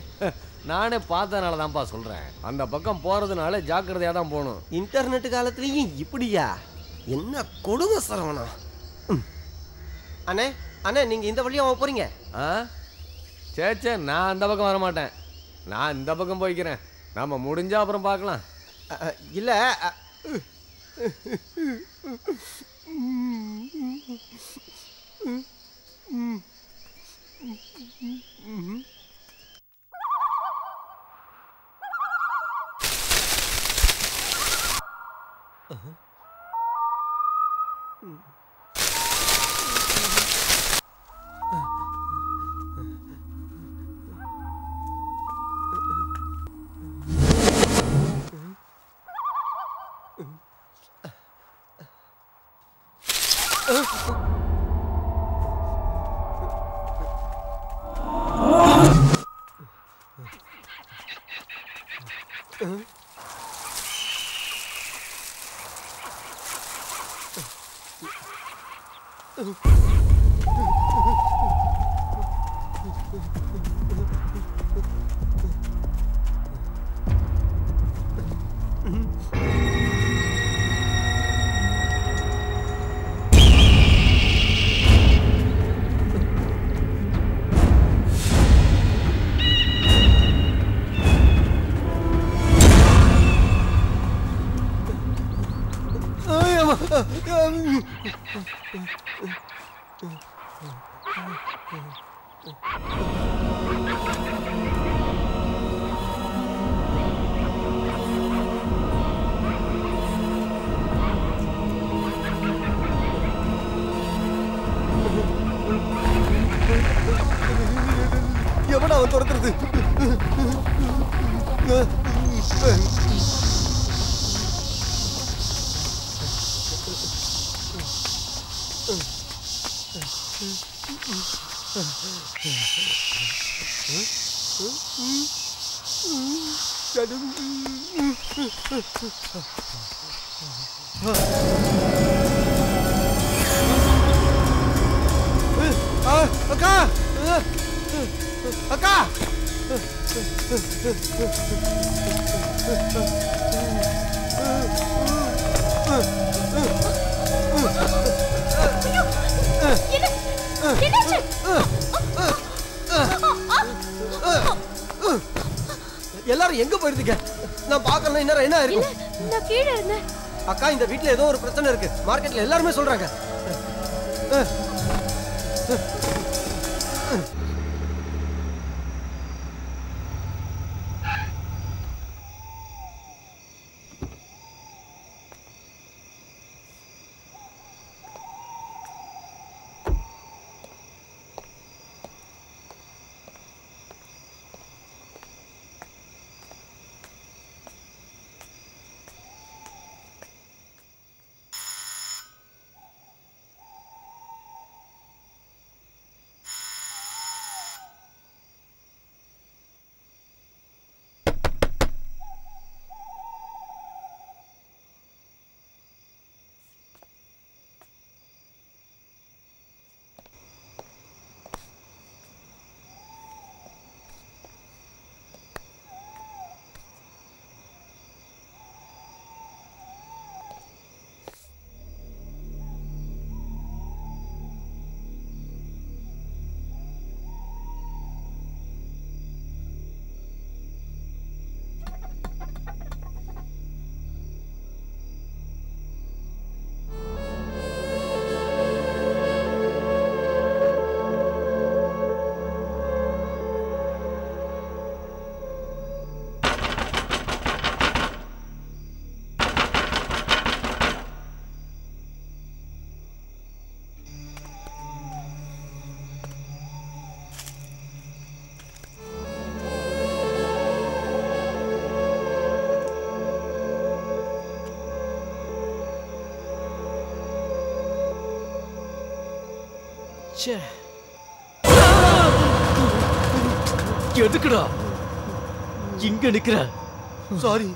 நானே பார்த்தனால தான்ப்பா சொல்றேன். அந்த பக்கம் போறதுனால ஜாக்கிரதையா தான் போகணும். இன்டர்நெட் காலத்துலயும் இப்படியா? என்ன கொடுமை சரவணா. அண்ணே அண்ணே, நீங்க இந்த வழியா போறீங்க? சே, நான் அந்த பக்கம் வர மாட்டேன். நான் இந்த பக்கம் போய்க்கிறேன். நாம முடிஞ்சா அப்புறம் பார்க்கலாம். இல்ல, எவனா அவன் துரத்துறது? அக்கா அக்கா எல்லாரும் எங்க போயிருந்தீங்க? நான் பார்க்கல. இன்னும் என்ன இருக்கும்? நான் கீழே இருந்தேன். அக்கா இந்த வீட்ல ஏதோ ஒரு பிரச்சனை இருக்கு. மார்க்கெட்ல எல்லாரும் சொல்றாங்க. எதுக்குடா இங்க நிக்கிற? சாரி.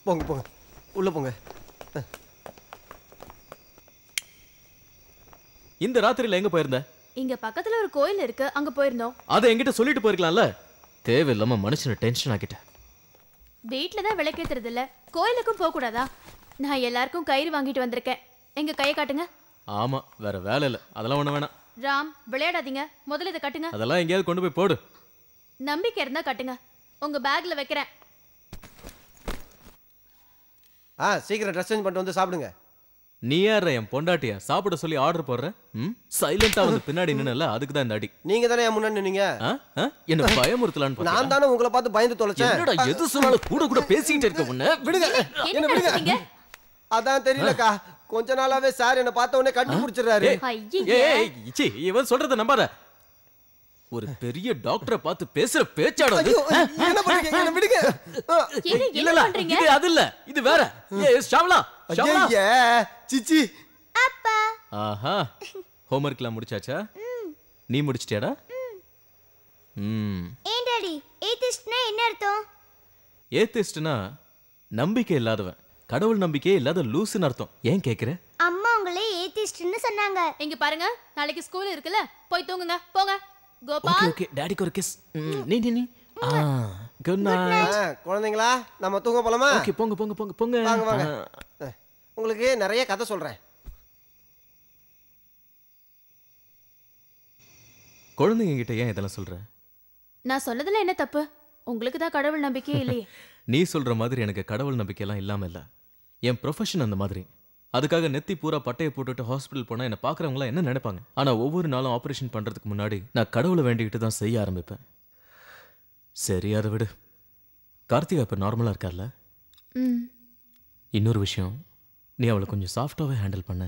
போங்க போங்க, உள்ள போங்க. இந்த ராத்திரியில எங்க போயிருந்த? இங்க பக்கத்துல ஒரு கோயில் இருக்கு, அங்க போயிருந்தோம். அதை என்கிட்ட சொல்லிட்டு போயிருக்கலாம்ல. தேவையில்லாம மனுஷனை டென்ஷன் ஆக்கிட்ட. வீட்ல தான் விளக்கேத்துறது இல்ல, கோயிலுக்கும் போக கூடாதா? நான் எல்லாருக்கும் கயிறு வாங்கிட்டு வந்திருக்கேன். எங்க கையை காட்டுங்க. ஆமா, வேற வேலை இல்ல. அதெல்லாம் ஒண்ணு வேணாம். ராம், விளையாடாதீங்க. முதல்ல இதை கட்டுங்க. அதெல்லாம் எங்கேயாவது கொண்டு போய் போடு. நம்பிக்கை இருந்தா கட்டுங்க. உங்க பேக்ல வைக்கிறேன். சீக்கிரம் ட்ரெஸ் சேஞ்ச் பண்ணிட்டு வந்து சாப்பிடுங்க. நீ யார என் பொண்டாட்டியா சாப்பிட சொல்லி ஆர்டர் போடுற? சைலண்டா வந்து பின்னாடி நின்னல, அதுக்கு தான் இந்த அடி. நீங்க தானே என் முன்னாடி நின்னீங்க. என்ன பயமுறுத்தலான்னு பார்த்தா? நான் தானே உங்களை பார்த்து பயந்து தொலைச்சேன். என்னடா எது சொன்னாலும் கூட கூட பேசிக்கிட்டே இருக்க உன்னை. விடுங்க, என்ன விடுங்க. அதான் தெரியலக்கா, கொஞ்ச நாளாவே சார் என்ன பார்த்த உடனே கட்டி பிடிச்சிடுறாரு. ஏய் இவன் சொல்றத நம்பாத. ஒரு பெரிய டாக்டரை பார்த்து பேசுற பேச்சாட என்ன பண்றீங்க என்ன விடுங்க இல்ல இது அது இல்ல இது வேற ஷாம்லா ஐயே சிச்சி அப்பா ஆஹா ஹோம்வொர்க்லாம் முடிச்சாச்சா நீ முடிச்சிட்டியாடா ஏன் டாடி ஏத்திஸ்ட்னா என்ன அர்த்தம் ஏத்திஸ்ட்னா நம்பிக்கை இல்லாதவன் கடவுள் நம்பிக்கையே இல்லாத லூசுன்னு அர்த்தம் ஏன் கேக்குற அம்மா உங்களை ஏத்திஸ்ட்னு சொன்னாங்க இங்க பாருங்க நாளைக்கு ஸ்கூல் இருக்குல்ல போய் தூங்குங்க போங்க கோபால் ஓகே ஓகே டாடிக்கு ஒரு கிஸ் நீ குட் நைட் குழந்தைங்களா நம்ம தூங்க போலாமா ஓகே போங்க போங்க போங்க போங்க வாங்க வாங்க உங்களுக்கு நிறைய கதை சொல்றேன் குழந்தைங்க கிட்ட ஏன் இதெல்லாம் சொல்ற நான் சொன்னதுல என்ன தப்பு உங்களுக்கு தான் கடவுள் நம்பிக்கையே இல்லையே நீ சொல்ற மாதிரி எனக்கு கடவுள் நம்பிக்கை எல்லாம் இல்லாம இல்ல என் ப்ரொஃபஷன் அந்த மாதிரி அதுக்காக நெத்தி பூரா பட்டையை போட்டுட்டு ஹாஸ்பிட்டல் போனா என்ன பாக்குறவங்க என்ன நினைப்பாங்க ஆனா ஒவ்வொரு நாளும் ஆபரேஷன் பண்றதுக்கு முன்னாடி நான் கடவுளை வேண்டிக்கிட்டு தான் செய்ய ஆரம்பிப்பேன் சரி அதை விடு கார்த்திகா இப்ப நார்மலா இருக்கார்ல இன்னொரு விஷயம் நீ அவளை கொஞ்சம் சாஃப்டாவே ஹேண்டில் பண்ண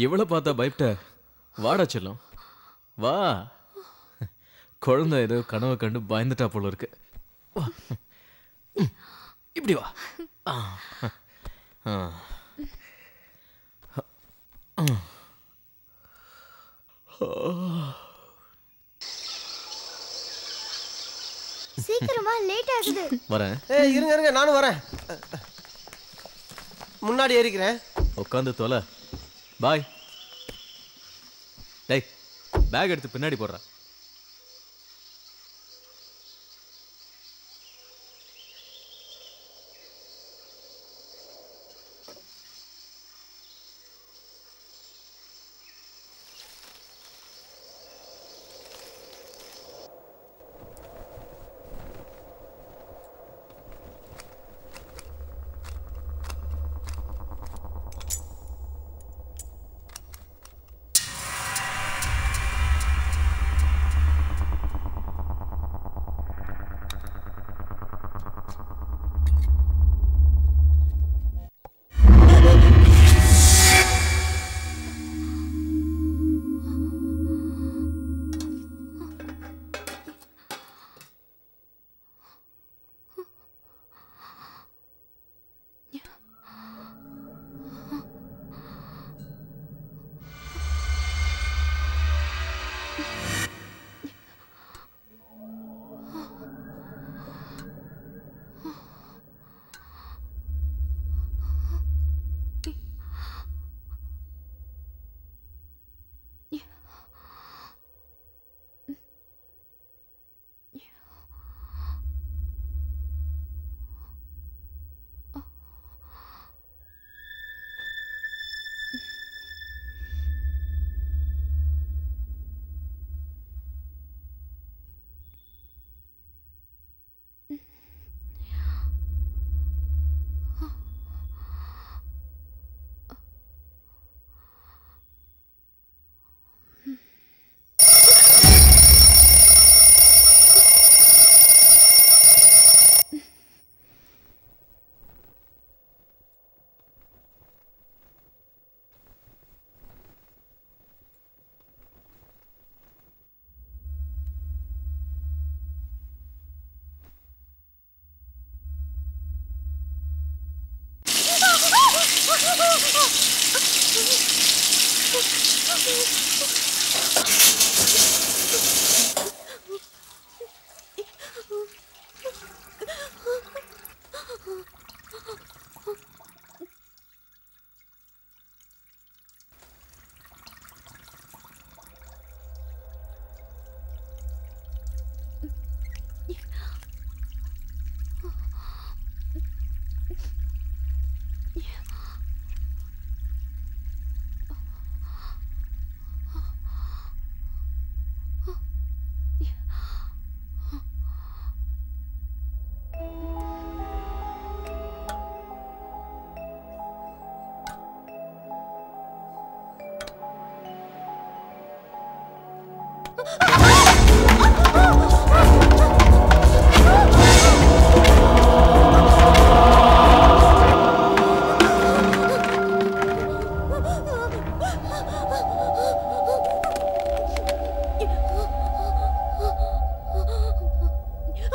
இவ்வளோ பார்த்தா பயப்பட்ட வாடா செல்லம் வா குழந்தை ஏதோ கனவை கண்டு பயந்துட்டா போல இருக்கு இப்படி வா சீக்கிரமா லேட் ஆகுது வரேன் ஏய் இருங்க இருங்க நானும் வரேன் முன்னாடி ஏறிக்கிறேன் உட்காந்து தொலை பாய் டேய் பேக் எடுத்து பின்னாடி போடுறா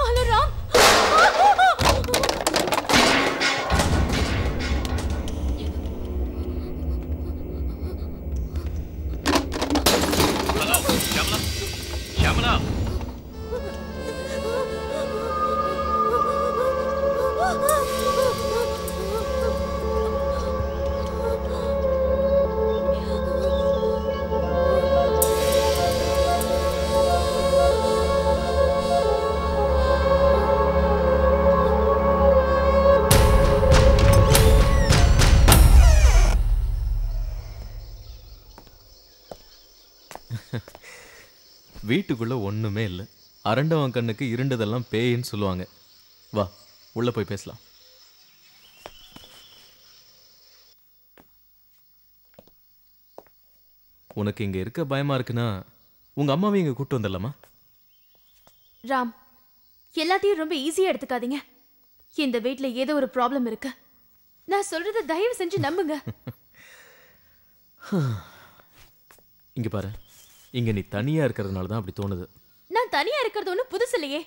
ஹலோ ராம். ஷியாமளா வீட்டுக்குள்ள ஒண்ணுமே இல்லை. அரண்டவன் கண்ணுக்கு இருண்டதெல்லாம் பேயின்னு சொல்லுவாங்க. வா உள்ள போய் பேசலாம். உனக்கு இங்க இருக்க பயமா இருக்குன்னா உங்க அம்மாவை இங்க கூட்டு வந்துடலாமா? ராம், எல்லாத்தையும் ரொம்ப ஈஸியா எடுத்துக்காதீங்க. இந்த வீட்ல ஏதோ ஒரு ப்ராப்ளம் இருக்கு. நான் சொல்றத தயவு செஞ்சு நம்புங்க. இங்க பாரு, இங்க நீ தனியா இருக்கிறதுனால தான் அப்படி தோணுது. நான் தனியா இருக்கிறது ஒன்றும் புதுசு இல்லையே.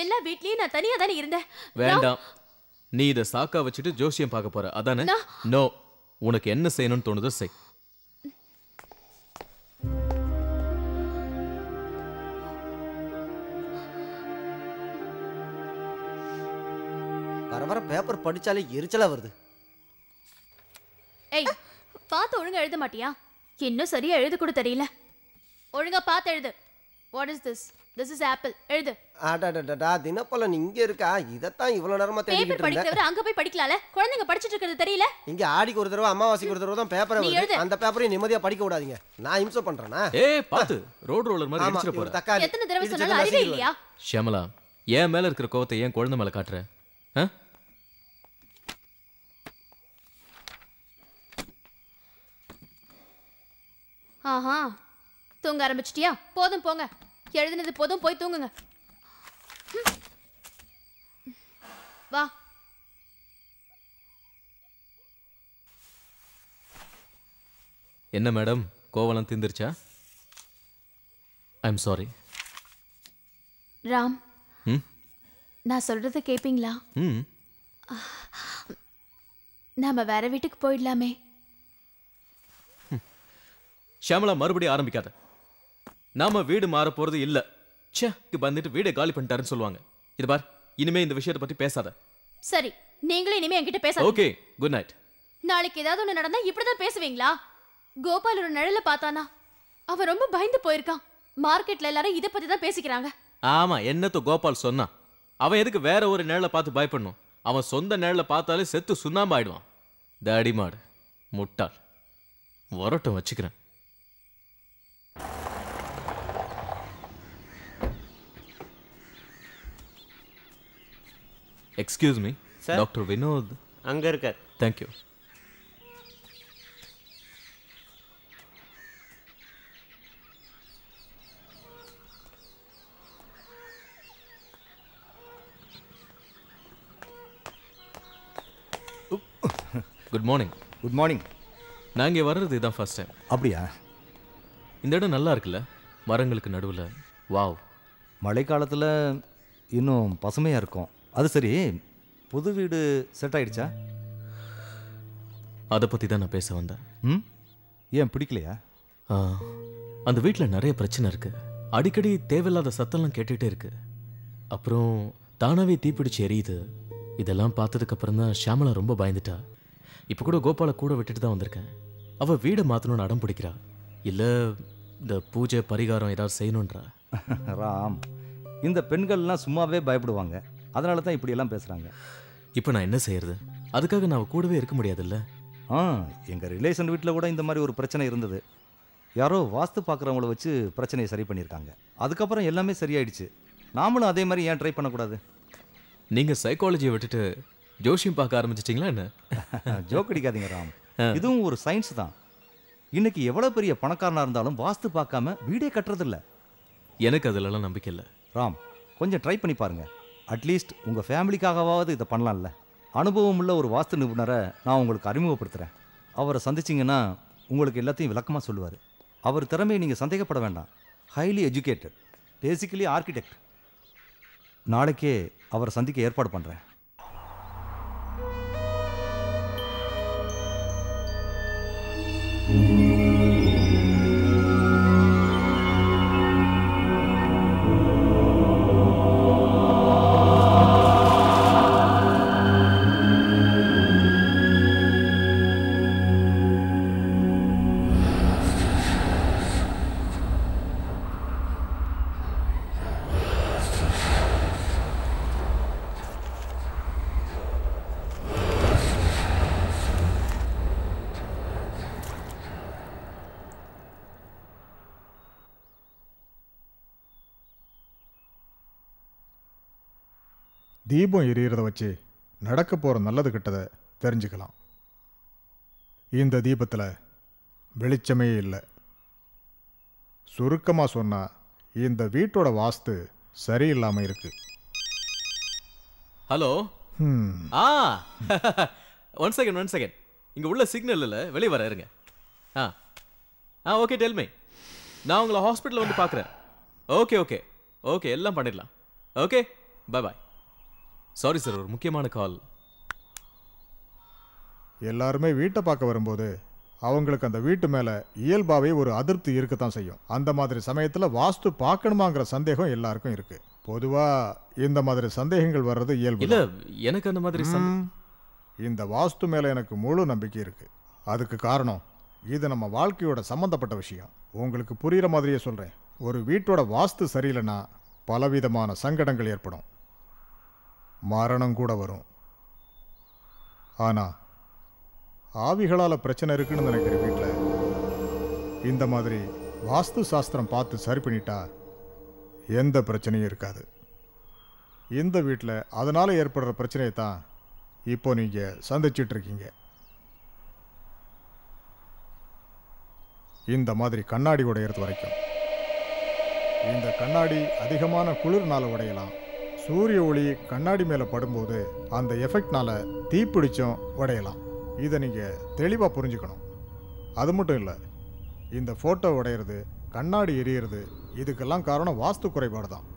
எல்லா வீட்லயும் நான் தனியா தானே இருந்தேன். வேண்டாம், நீ இதை சாக்கா வச்சுட்டு ஜோசியம் பார்க்க போற அதானே? நோ, உனக்கு என்ன செய்யணும்னு தோணுதோ செய். வர வர பேப்பர் படிச்சாலே எரிச்சலா வருது. ஏய், பார்த்து ஒழுங்கா எழுத மாட்டியா? இன்னும் சரியா எழுத கூட தெரியல. ஒழுங்கா பார்த்து எழுது. What is this? This is apple. எழுது. அடடடடா, தினப்பலன் இங்க இருக்கா? இதத்தான் இவ்வளவு நேரமா தேடிட்டு பேப்பர் இருந்தேன். படிக்கிறவரை அங்க போய் படிக்கலாம்ல. குழந்தைங்க படிச்சிட்டு இருக்கிறது தெரியல. இங்க ஆடிக்கு ஒரு தடவை அமாவாசைக்கு ஒரு தடவை தான் பேப்பரை நீ வருது. எழுது. அந்த பேப்பரையும் நிம்மதியா படிக்க விடாதீங்க. நான் இம்சை பண்றேனா? ஏய் பாத்து, ரோட் ரோலர் மாதிரி அடிச்சிர போற. எத்தனை தடவை சொன்னாலும் அறிவே இல்லையா? ஷியாமளா, என் மேல இருக்கிற கோவத்தை ஏன் குழந்தை மேல காட்டுற? ஆஹா, தூங்க ஆரம்பிச்சிட்டியா? போதும் போங்க. எழுதுனது போதும், போய் தூங்குங்க. வா. என்ன மேடம், கோவலம் தீந்துருச்சா? I am sorry. ராம், நான் சொல்றத கேப்பீங்களா? நாம வேற வீட்டுக்கு போயிடலாமே. ஷியாமளா, மறுபடியும் ஆரம்பிக்காத. நாம வீடு மாற போறது இல்ல. ச்சே, வந்துட்டு வீடை காலி பண்ணிட்டாருன்னு சொல்லுவாங்க. இது பார், இனிமே இந்த விஷயத்தை பத்தி பேசாத. சரி, நீங்களும் இனிமே என்கிட்ட பேசாதீங்க. Okay, good night. நாளைக்கு ஏதாவது ஒண்ணு நடந்தா இப்படிதான் பேசுவீங்களா? கோபால் ஒரு நிழல பார்த்தானா? அவன் ரொம்ப பயந்து போயிருக்கான். மார்க்கெட்ல எல்லாரும் இத பத்தி தான் பேசிக்கிறாங்க. ஆமா, என்னத்த கோபால் சொன்னா? அவன் எதுக்கு வேற ஒரு நிழலை பார்த்து பயப்படணும்? அவன் சொந்த நிழலை பார்த்தாலே செத்து சுண்ணாம்பு ஆயிடுவான். தாடி மாடு, முட்டாள். வரட்டும், வச்சுக்கிறேன். எக்ஸ்கியூஸ் மீ, டாக்டர் வினோத் அங்க இருக்கார். Thank you. Good morning. Good morning. நான் இங்கே வர்றது இதுதான் ஃபர்ஸ்ட் டைம். அப்படியா? இந்த இடம் நல்லா இருக்குல்ல, மரங்களுக்கு நடுவில். வாவ். மழைக்காலத்தில் இன்னும் பசுமையாக இருக்கும். அது சரி, புது வீடு செட் ஆயிடுச்சா? அதை பற்றி தான் நான் பேச வந்தேன். ஏன் பிடிக்கலையா? அந்த வீட்டில் நிறைய பிரச்சனை இருக்கு. அடிக்கடி தேவையில்லாத சத்தம்லாம் கேட்டுகிட்டே இருக்கு. அப்புறம் தானாவே தீப்பிடிச்சு எரியுது. இதெல்லாம் பார்த்ததுக்கு அப்புறம் தான் ஷியாமளா ரொம்ப பயந்துட்டா. இப்போ கூட கோபாலை கூட விட்டுட்டு தான் வந்திருக்கேன். அவள் வீடை மாற்றணும்னு அடம் பிடிக்கிறா. இல்லை இந்த பூஜை பரிகாரம் ஏதாவது செய்யணுன்றா. ராம், இந்த பெண்கள்லாம் சும்மாவே பயப்படுவாங்க. அதனால தான் இப்படியெல்லாம் பேசுகிறாங்க. இப்போ நான் என்ன செய்யறது? அதுக்காக நான் கூடவே இருக்க முடியாதுல்ல. எங்கள் ரிலேஷன் வீட்டில் கூட இந்த மாதிரி ஒரு பிரச்சனை இருந்தது. யாரோ வாஸ்து பார்க்குறவங்கள வச்சு பிரச்சனையை சரி பண்ணியிருக்காங்க. அதுக்கப்புறம் எல்லாமே சரியாயிடுச்சு. நாமளும் அதே மாதிரி ஏன் ட்ரை பண்ணக்கூடாது? நீங்கள் சைக்காலஜியை விட்டுட்டு ஜோஷியம் பார்க்க ஆரம்பிச்சிட்டிங்களா என்ன? ஜோக் அடிக்காதீங்க ராம், இதுவும் ஒரு சயின்ஸ் தான். இன்னைக்கு எவ்வளோ பெரிய பணக்காரனாக இருந்தாலும் வாஸ்து பார்க்காம வீடே கட்டுறதில்ல. எனக்கு அதிலெல்லாம் நம்பிக்கை இல்லை. ராம், கொஞ்சம் ட்ரை பண்ணி பாருங்க. அட்லீஸ்ட் உங்கள் ஃபேமிலிக்காகவாவது இதை பண்ணலாம்ல. அனுபவம் உள்ள ஒரு வாஸ்து நிபுணரை நான் உங்களுக்கு அறிமுகப்படுத்துகிறேன். அவரை சந்திச்சிங்கன்னா உங்களுக்கு எல்லாத்தையும் விளக்கமாக சொல்லுவார். அவர் திறமையை நீங்கள் சந்தேகப்பட வேண்டாம். Highly educated, basically architect. நாளைக்கே அவரை சந்திக்க ஏற்பாடு பண்ணுறேன். தீபம் எரியறத வச்சு நடக்க போகிற நல்லது கெட்டதை தெரிஞ்சுக்கலாம். இந்த தீபத்தில் வெளிச்சமே இல்லை. சுருக்கமாக சொன்னால் இந்த வீட்டோட வாஸ்து சரியில்லாமல் இருக்கு. ஹலோ. One second. இங்கே உள்ள சிக்னல் இல்லை, வெளியே வர இருங்க. Okay, tell me. நான் உங்களை ஹாஸ்பிட்டலில் வந்து பார்க்குறேன். ஓகே, எல்லாம் பண்ணிடலாம். ஓகே, பாய். சாரி சார், ஒரு முக்கியமான கால். எல்லாருமே வீட்டை பார்க்க வரும்போது அவங்களுக்கு அந்த வீட்டு மேலே இயல்பாகவே ஒரு அதிருப்தி இருக்கத்தான் செய்யும். அந்த மாதிரி சமயத்தில் வாஸ்து பார்க்கணுமாங்கிற சந்தேகம் எல்லாருக்கும் இருக்கு. பொதுவாக இந்த மாதிரி சந்தேகங்கள் வர்றது இயல்பு. இல்லை, எனக்கு அந்த மாதிரி இந்த வாஸ்து மேலே எனக்கு முழு நம்பிக்கை இருக்கு. அதுக்கு காரணம், இது நம்ம வாழ்க்கையோட சம்மந்தப்பட்ட விஷயம். உங்களுக்கு புரிகிற மாதிரியே சொல்கிறேன். ஒரு வீட்டோட வாஸ்து சரியில்லைன்னா பலவிதமான சங்கடங்கள் ஏற்படும், மரணம் கூட வரும். ஆனால் ஆவிகளால் பிரச்சனை இருக்குன்னு நினைக்கிற வீட்டில் இந்த மாதிரி வாஸ்து சாஸ்திரம் பார்த்து சரி பண்ணிட்டா எந்த பிரச்சனையும் இருக்காது. இந்த வீட்டில் அதனால் ஏற்படுற பிரச்சனையை தான் இப்போ நீங்கள் சந்திச்சிட்ருக்கீங்க. இந்த மாதிரி கண்ணாடி உடையிறது வரைக்கும். இந்த கண்ணாடி அதிகமான குளிர்னால உடையலாம். சூரிய ஒளி கண்ணாடி மேலே படும்போது அந்த எஃபெக்ட்னால தீப்பிடிச்சும் உடையலாம். இதை நீங்கள் தெளிவாக புரிஞ்சுக்கணும். அது மட்டும் இல்லை, இந்த ஃபோட்டோ உடையிறது, கண்ணாடி எரியிறது, இதுக்கெல்லாம் காரணம் வாஸ்து குறைபாடு தான்.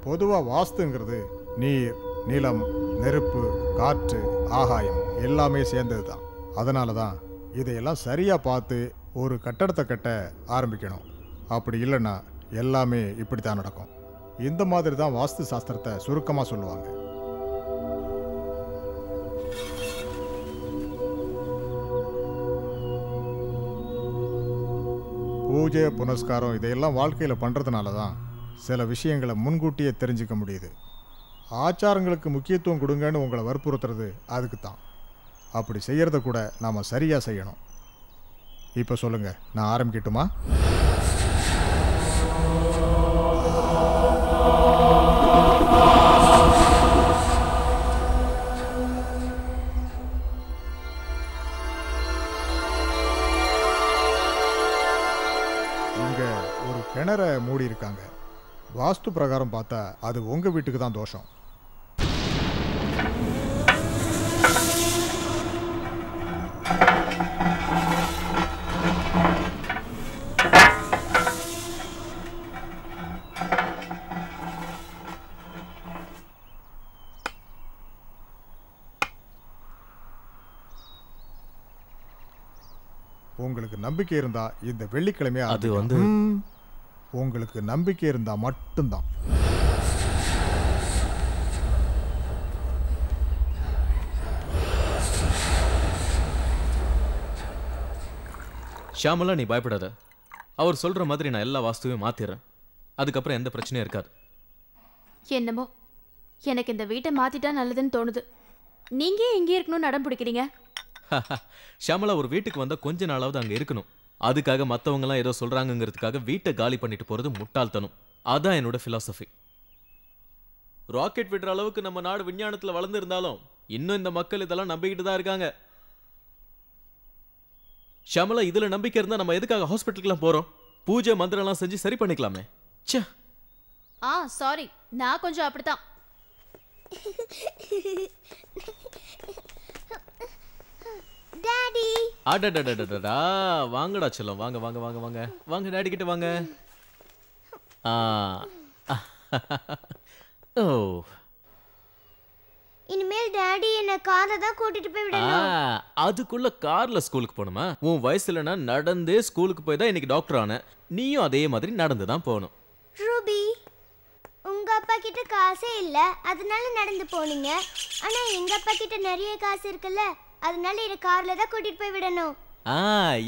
பொதுவாக வாஸ்துங்கிறது நீர், நிலம், நெருப்பு, காற்று, ஆகாயம் எல்லாமே சேர்ந்தது தான். அதனால தான் இதையெல்லாம் சரியாக பார்த்து ஒரு கட்டடத்தை கட்ட ஆரம்பிக்கணும். அப்படி இல்லைன்னா எல்லாமே இப்படி தான் நடக்கும். இந்த மாதிரி தான் வாஸ்து சாஸ்திரத்தை சுருக்கமாக சொல்லுவாங்க. பூஜை, புனஸ்காரம் இதையெல்லாம் வாழ்க்கையில் பண்ணுறதுனால தான் சில விஷயங்களை முன்கூட்டியே தெரிஞ்சுக்க முடியுது. ஆச்சாரங்களுக்கு முக்கியத்துவம் கொடுங்கன்னு உங்களை வற்புறுத்துறது அதுக்கு தான். அப்படி செய்கிறத கூட நாம் சரியாக செய்யணும். இப்போ சொல்லுங்கள், நான் ஆரம்பிக்கட்டுமா? இங்கே ஒரு கிணற மூடி இருக்காங்க. வாஸ்து பிரகாரம் பார்த்தா அது உங்கள் வீட்டுக்கு தான் தோஷம். உங்களுக்கு நம்பிக்கை இருந்தா இந்த வெள்ளிக்கிழமை அது வந்து உங்களுக்கு நம்பிக்கை இருந்தா மட்டும்தான். ஷாமலா, நீ பயப்படாத. அவர் சொல்ற மாதிரி நான் எல்லா வாஸ்துவையும் மாத்திடுறேன். அதுக்கப்புறம் எந்த பிரச்சனையும் இருக்காது. என்னமோ எனக்கு இந்த வீட்டை மாத்திட்டா நல்லதுன்னு தோணுது. நீங்க எங்கே இருக்கணும்னு அடம் பிடிக்கிறீங்க? ஷாமலா, ஒரு வீட்டுக்கு வந்தா கொஞ்ச நாளாவது அங்க இருக்கணும். அதுக்காக மற்றவங்கலாம் ஏதோ சொல்றாங்கிறதுக்காக வீட்டை காலி பண்ணிட்டு போறது முட்டாள்தனம். அதான் என்னோட பிலாசபி. ராக்கெட் விடுற அளவுக்கு நம்ம நாடு விஞ்ஞானத்துல வளர்ந்து இருந்தாலும் இன்னும் இந்த மக்கள் இதெல்லாம் நம்பிக்கிட்டு தான் இருக்காங்க. ஷாமலா, இதுல நம்பிக்கை இருந்தா நம்ம எதுக்காக ஹாஸ்பிட்டலுக்குலாம் போறோம்? பூஜை மந்திரம்லாம் செஞ்சு சரி பண்ணிக்கலாமே. ச்சே. சாரி, நான் கொஞ்சம் அப்படித்தான். டாடி. அடடடடடடா, வாங்கடா செல்லம், வாங்க வாங்க வாங்க வாங்க வாங்க டாடி கிட்ட வாங்க. ஓ, இனிமேல் டாடி என்ன கார்ல தான் கூட்டிட்டு போய் விடணும். அதுக்குள்ள கார்ல ஸ்கூலுக்கு போணுமா? உன் வயசுலனா நடந்தே ஸ்கூலுக்கு போய் தான் இன்னைக்கு டாக்டர் ஆன. நீயும் அதே மாதிரி நடந்து தான் போகணும். ரூபி, உங்க அப்பா கிட்ட காசே இல்ல, அதனால நடந்து போனீங்க. ஆனா எங்க அப்பா கிட்ட நிறைய காசு இருக்குல்ல, அதனால இத கார்ல தான் கூட்டிட்டு போய் விடணும்.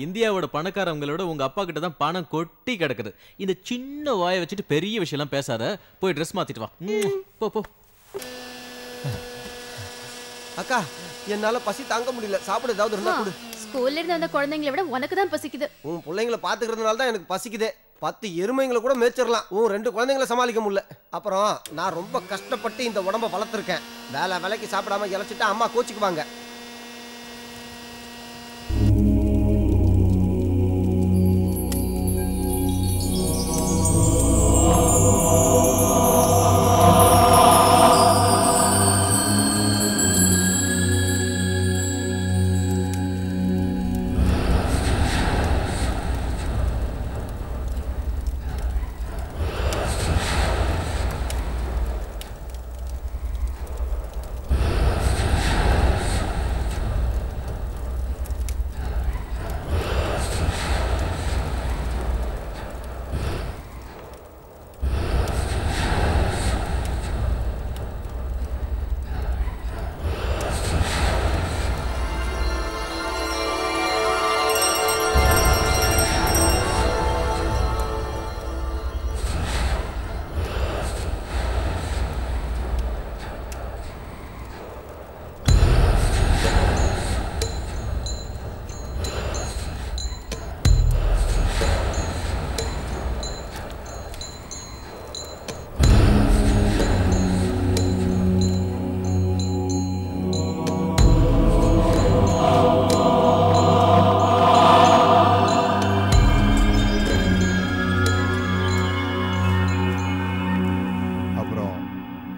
இந்தியாவோட பணக்காரங்களோட உங்க அப்பா கிட்ட தான் பணம் கொட்டி கிடக்குது. இந்த சின்ன வாயை வச்சுட்டு பெரிய விஷயம்லாம் பேசாத. போய் ட்ரெஸ் மாத்திட்டு வா. போ போ. அக்கா, என்னால பசி தாங்க முடியல. சாப்பிட ஏதாவது இருந்தா கொடு. ஸ்கூல்ல இருந்து அந்த குழந்தைங்களை விட உனக்கு தான் பசிக்குது. உன் பிள்ளைங்களை பாத்துக்கிறதுனால தான் எனக்கு பசிக்குதே. 10 எருமைங்களை கூட மேய்ச்சிடலாம். 2 குழந்தைங்களை சமாளிக்க முடியல. அப்புறம் நான் ரொம்ப கஷ்டப்பட்டு இந்த உடம்ப வளர்த்துருக்கேன். வேலைக்கு சாப்பிடாம இழைச்சிட்டா அம்மா கோச்சிக்குவாங்க.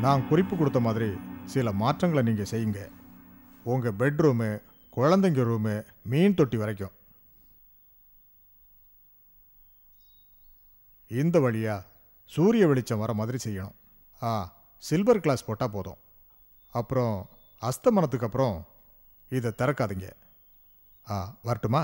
நான் குறிப்பு கொடுத்த மாதிரி சில மாற்றங்களை நீங்கள் செய்யுங்க. உங்கள் பெட்ரூமு, குழந்தைங்க ரூமு, மீன் தொட்டி வரைக்கும் இந்த வழியாக சூரிய வெளிச்சம் வர மாதிரி செய்யணும். சில்வர் கிளாஸ் போட்டால் போதும். அப்புறம் அஸ்தமனத்துக்கு அப்புறம் இதை திறக்காதீங்க. வரட்டுமா?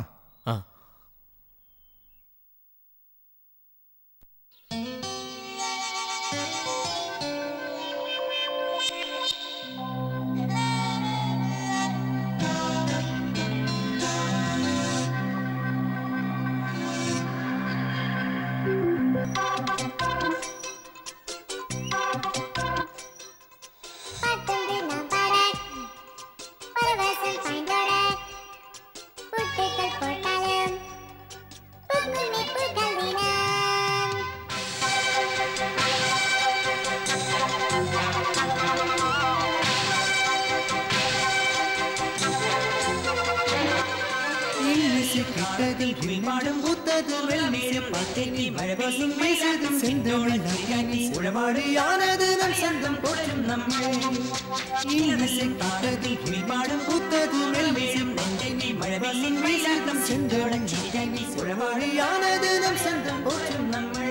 உளவாடியானது நம் சொந்தம் போற்றும் நம்மை பாடும் பூத்தது மெல்மேலும் நெஞ்சை மழவில்லின் வீசும் செந்தோடன் உளவாடியானது நம் சொந்தம் போற்றும் நம்மை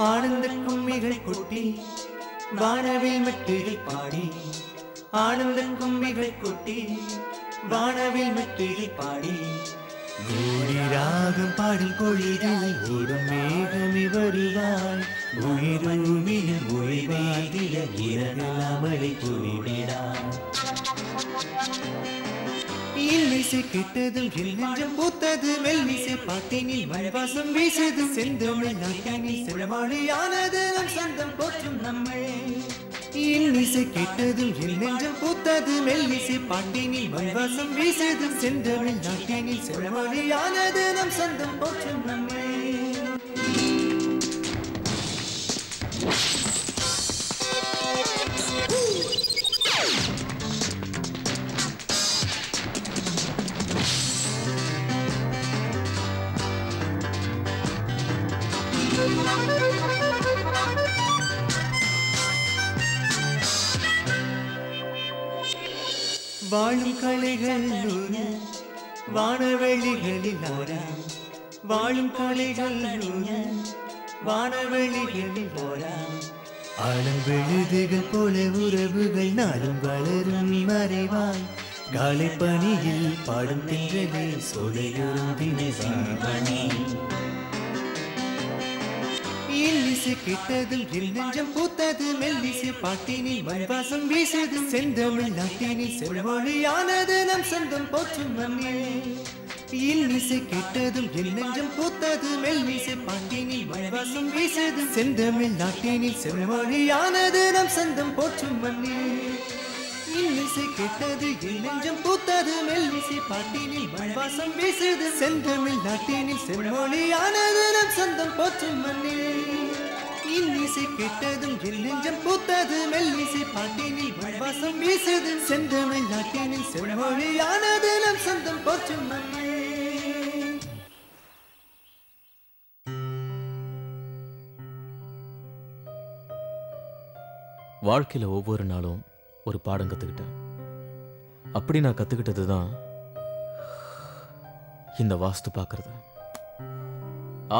ஆனந்த கும்மிகள் கொட்டி வானவில் மெட்டுகள் பாடி ஆனந்த கும்மிகள் கொட்டி வானவில் மெட்டுகள் பாடி ராகம் பாடும் பொழிதாய் ஓடும் மேகமி வருவாய் உயிரூமியில் மொழிவாதில இரகலாமலை பொழிவிடாய் இல்லிசை கெட்டதில் நெஞ்சம் பூத்தது மெல்லிசை பாட்டினில் மழைவாசம் வீசது செந்தமிழ் நாட்டினில் சிறவாளியானது நம் சொந்தம் போற்றும் நம்மை இன்னிசை கேட்டதும் என் நெஞ்சம் பூத்தது மெல்லிசை பாட்டினில் மண்வாசம் வீசது செந்தமிழ் நாட்டினில் செம்மொழியானது நம் சொந்தம் போற்றும் நம்மே வாழும் கலைகள் நூறு வானவெளிகளில் ஆரா வாழும் கலைகள் நூறு வானவெளிகளில் ஆரா ஆழம் விழுதுகள் போல உறவுகள் நாளும் வளரும் மறைவாய் காலை பணியில் பாடும் தின்றலே சோலையோரும் தினசீவனே இன்னிசை கேட்டதில் என் நெஞ்சம் பூத்தது மெல்லிசை பாட்டினில் மண்வாசம் வீசது செந்தமிழ் நாட்டினில் செம்மொழியானது நம் சொந்தம் போற்றும் மண்ணே இன்னிசை கேட்டதும் என் நெஞ்சம் பூத்தது மெல்லிசை பாட்டினில் மண்வாசம் வீசது செந்தமிழ் நாட்டினில் செம்மொழியானது நம் சொந்தம் போற்றும் மண்ணே இன்னிசை கேட்டது என் நெஞ்சம் பூத்தது மெல்லிசை பாட்டினில் மண்வாசம் வீசது செந்தமிழ் நாட்டினில் செம்மொழியானது நம் சொந்தம் போற்றும் மண்ணே இன்னிசை கேட்டதும் என் நெஞ்சம் பூத்தது மெல்லிசை பாட்டினில் மண்வாசம் வீசது செந்தமிழ் நாட்டினில் செம்மொழியானது நம் சொந்தம் போற்றும் மண்ணே வாழ்க்கையில ஒவ்வொரு நாளும் ஒரு பாடம் கத்துக்கிட்டேன். அப்படி நான் கத்துக்கிட்டது தான் இந்த வாஸ்து பார்க்கறது.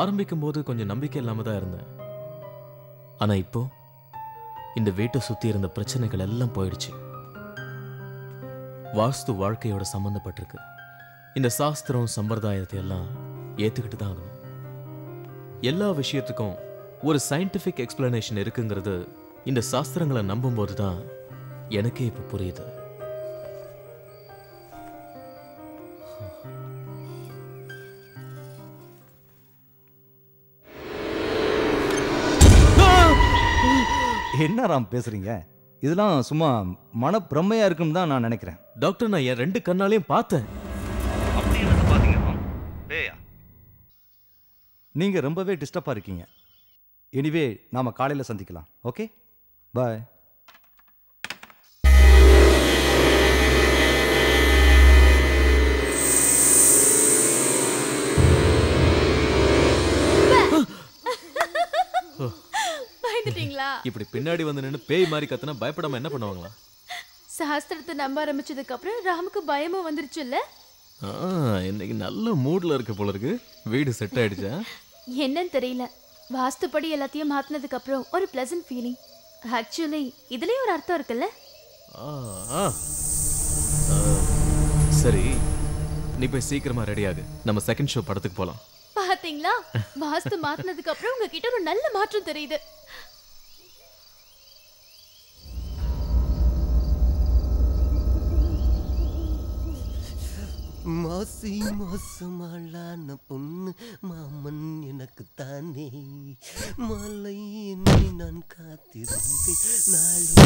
ஆரம்பிக்கும் போது கொஞ்சம் நம்பிக்கை இல்லாம தான் இருந்தேன். ஆனா இப்போ இந்த வீட்டை சுத்தி இருந்த பிரச்சனைகள் எல்லாம் போயிடுச்சு. வாஸ்து வாழ்க்கையோட சம்பந்தப்பட்டிருக்கு. இந்த சாஸ்திரம் சம்பிரதாயத்தை எல்லாம் ஏத்துக்கிட்டு தான் ஆகணும். எல்லா விஷயத்துக்கும் ஒரு சயின்டிபிக் எக்ஸ்பிளனேஷன் இருக்குங்கிறது இந்த சாஸ்திரங்களை நம்பும் போது தான் எனக்கே இப்ப புரியுது. என்ன ராம் பேசுறீங்க? இதெல்லாம் சும்மா மன பிரம்மையா இருக்குன்னு தான் நான் நினைக்கிறேன். டாக்டர், நான் என் 2 கண்ணாலையும் பார்த்தேன். நீங்க ரொம்பவே டிஸ்டர்பா இருக்கீங்க. எனிவே நாம காலையில சந்திக்கலாம். ஓகே, பாய். பயந்துட்டீங்களா? இப்படி பின்னாடி வந்து நின்னு பேய் மாதிரி கத்துனா பயப்படாம என்ன பண்ணுவாங்களா? சாஸ்திரத்தை நம்ப ஆரம்பிச்சதுக்கு அப்புறம் ராமுக்கு பயமும் வந்துருச்சுல்ல? இன்னைக்கு நல்ல மூட்ல இருக்கு போல இருக்கு. வீடு செட் ஆயிடுச்சா? என்னன்னு தெரியல. வாஸ்துப்படி எல்லாத்தையும் மாத்தினதுக்கு அப்புறம் ஒரு பிளசன்ட் ஃபீலிங். ஆக்சுவலி இதுலயும் ஒரு அர்த்தம் இருக்குல்ல? சரி, நீ போய் சீக்கிரமா ரெடி ஆகு. நம்ம செகண்ட் ஷோ படத்துக்கு போலாம். பாத்தீங்களா, வாஸ்து மாத்தினதுக்கு அப்புறம் உங்ககிட்ட ஒரு நல்ல மாற்றம் தெரியுது. மாசி மாசமாளான பொண்ணு மாமன் எனக்கு தானே மாலை என்னை நான் காத்திருந்தேன் நாளும்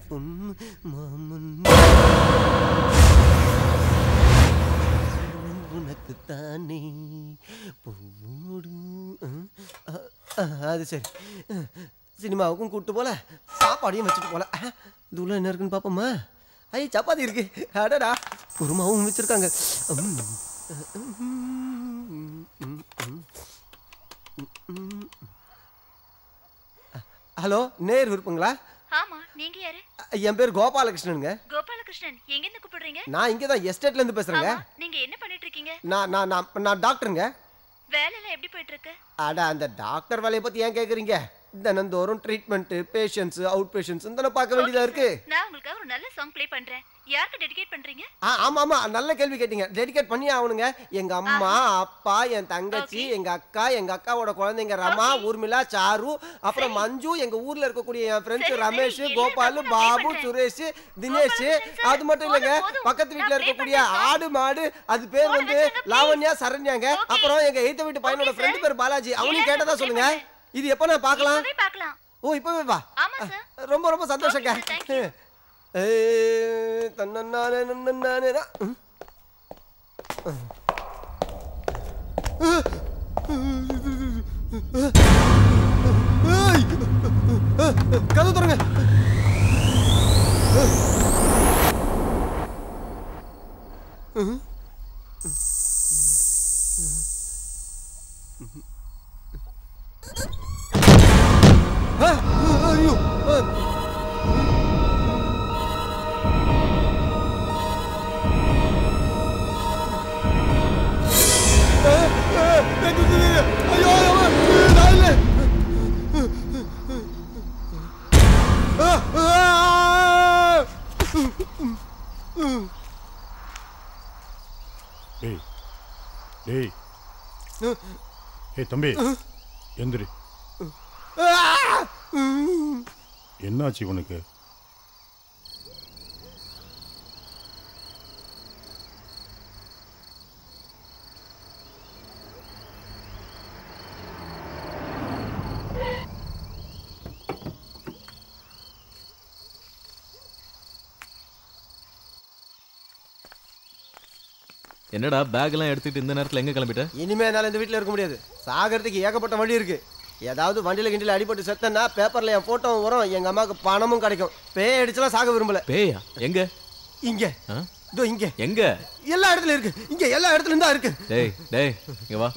பொண்ணு மாமன் உனக்கு தானே போடு. அது சரி, சினிமாவுக்கும் கூப்பிட்டு போல சாப்பாடையும் வச்சுட்டு போல. இது உள்ள என்ன இருக்குன்னு பார்ப்போமா? ஐ, சப்பாத்தி இருக்கு. அடடா, குருமாவும் வச்சிருக்காங்க. ஹலோ, நேர் விருப்பங்களா? ஆமா, நீங்க யாரு? என் பேர் கோபாலகிருஷ்ணனுங்க. கோபாலகிருஷ்ணன், எங்க இருந்து கூப்பிடுறீங்க? நான் இங்க தான் எஸ்டேட்ல இருந்து பேசுறேங்க. நீங்க என்ன பண்ணிட்டு இருக்கீங்க? நான் டாக்டருங்க. வேலை எல்லாம் எப்படி போயிட்டு இருக்கு? அட, அந்த டாக்டர் வேலையை பத்தி ஏன் கேக்குறீங்க? தினந்தோறும் ட்ரீட்மெண்ட், பேஷண்ட்ஸ், அவுட் பேஷண்ட்ஸ் தானே பார்க்க வேண்டியதா இருக்கு. நான் உங்களுக்கு ஒரு நல்ல சாங் ப்ளே பண்றேன். யாருக்கு டெடிகேட் பண்றீங்க? ஆமா ஆமா, நல்ல கேள்வி கேட்டீங்க. டெடிகேட் பண்ணி ஆகணுங்க. எங்க அம்மா, அப்பா, என் தங்கச்சி, எங்க அக்கா, எங்க அக்காவோட குழந்தைங்க ரமா, ஊர்மிளா, சாரு, அப்புறம் மஞ்சு, எங்க ஊர்ல இருக்கக்கூடிய என் ஃப்ரெண்ட்ஸ் ரமேஷ், கோபால், பாபு, சுரேஷ், தினேஷ். அது மட்டும் இல்லைங்க, பக்கத்து வீட்டுல இருக்கக்கூடிய ஆடு மாடு, அது பேர் வந்து லாவண்யா, சரண்யாங்க. அப்புறம் எங்க எய்த்த வீட்டு பையனோட ஃப்ரெண்ட் பேர் பாலாஜி. அவனையும் கேட்டதா சொல்லுங்க. இது எப்ப நான் பார்க்கலாம்? ஓ, இப்பவே வா. ரொம்ப ரொம்ப சந்தோஷங்க. கதவு தருங்க. ஐயோ, டேய் ஏய் தம்பி எந்திரி. என்னாச்சு உனக்கு? என்னடா பேக் எல்லாம் எடுத்துட்டு இந்த நேரத்துல எங்க கிளம்பிட்ட? இனிமே என்னால இந்த வீட்டுல இருக்க முடியாது. சாகிறதுக்கு ஏகப்பட்ட வழி இருக்கு. ஏதாவது வண்டியில கிண்டில அடிபட்டு செத்தனா பேப்பர்ல என் போட்டோவும் வரும், எங்க அம்மாவுக்கு பணமும் கிடைக்கும். பேய் அடிச்சலாம் சாக விரும்பல. பேயா? எங்க? இங்க. இதோ இங்க. எங்க? எல்லா இடத்துல இருக்கு. இங்க எல்லா இடத்துலயும் தான் இருக்கு. டேய் டேய் இங்க வா.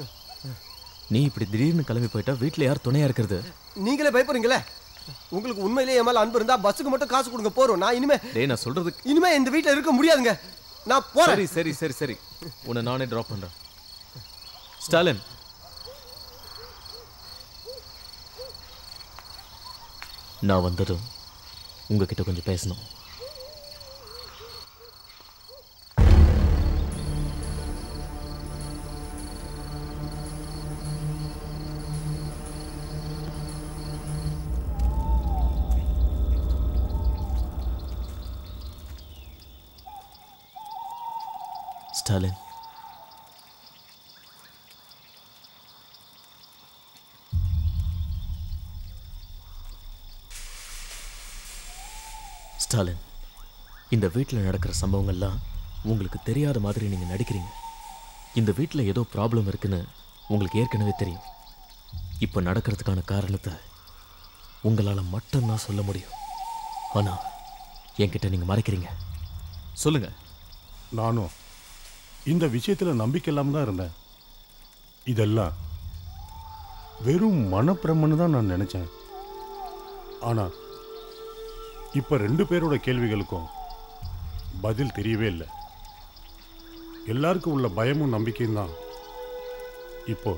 நீ இப்படி திடீர்னு கிளம்பி போயிட்டா வீட்ல யார் துணையா இருக்கிறது? நீங்களே பயப்படுறீங்களே. உங்களுக்கு உண்மையிலேயே என் மேல அன்பு இருந்தா பஸ்ஸுக்கு மட்டும் காசு கொடுங்க போறோம். நான் இனிமே டேய் நான் சொல்றது இனிமே இந்த வீட்ல இருக்க முடியாதுங்க. நான் போறேன். சரி சரி சரி சரி, உன்னை நானே டிராப் பண்றேன். ஸ்டாலின், நான் வந்ததும் உங்ககிட்ட கொஞ்சம் பேசணும். ஸ்டாலின், ஸ்டாலின், இந்த வீட்டில் நடக்கிற சம்பவங்கள்லாம் உங்களுக்கு தெரியாத மாதிரி நீங்கள் நடிக்கிறீங்க. இந்த வீட்டில் ஏதோ ப்ராப்ளம் இருக்குன்னு உங்களுக்கு ஏற்கனவே தெரியும். இப்போ நடக்கிறதுக்கான காரணத்தை உங்களால் மட்டும்தான் சொல்ல முடியும். ஆனால் என்கிட்ட நீங்கள் மறைக்கிறீங்க. சொல்லுங்க. நானும் இந்த விஷயத்தில் நம்பிக்கை இல்லாமல் தான் இருந்தேன். இதெல்லாம் வெறும் மனப்பிரமன்னு தான் நான் நினச்சேன். ஆனால் இப்போ 2 பேரோட கேள்விகளுக்கும் பதில் தெரியவே இல்லை. எல்லாருக்கும் உள்ள பயமும் நம்பிக்கையும் தான் இப்போ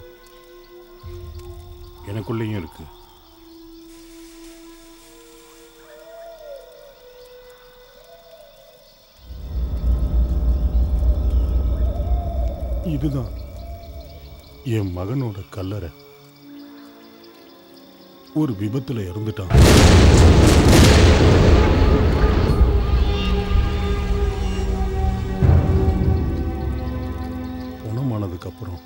எனக்குள்ளேயும் இருக்கு. இதுதான் என் மகனோட கல்லறை. ஒரு விபத்துல இறந்துட்டான். பணமானதுக்கு அப்புறம்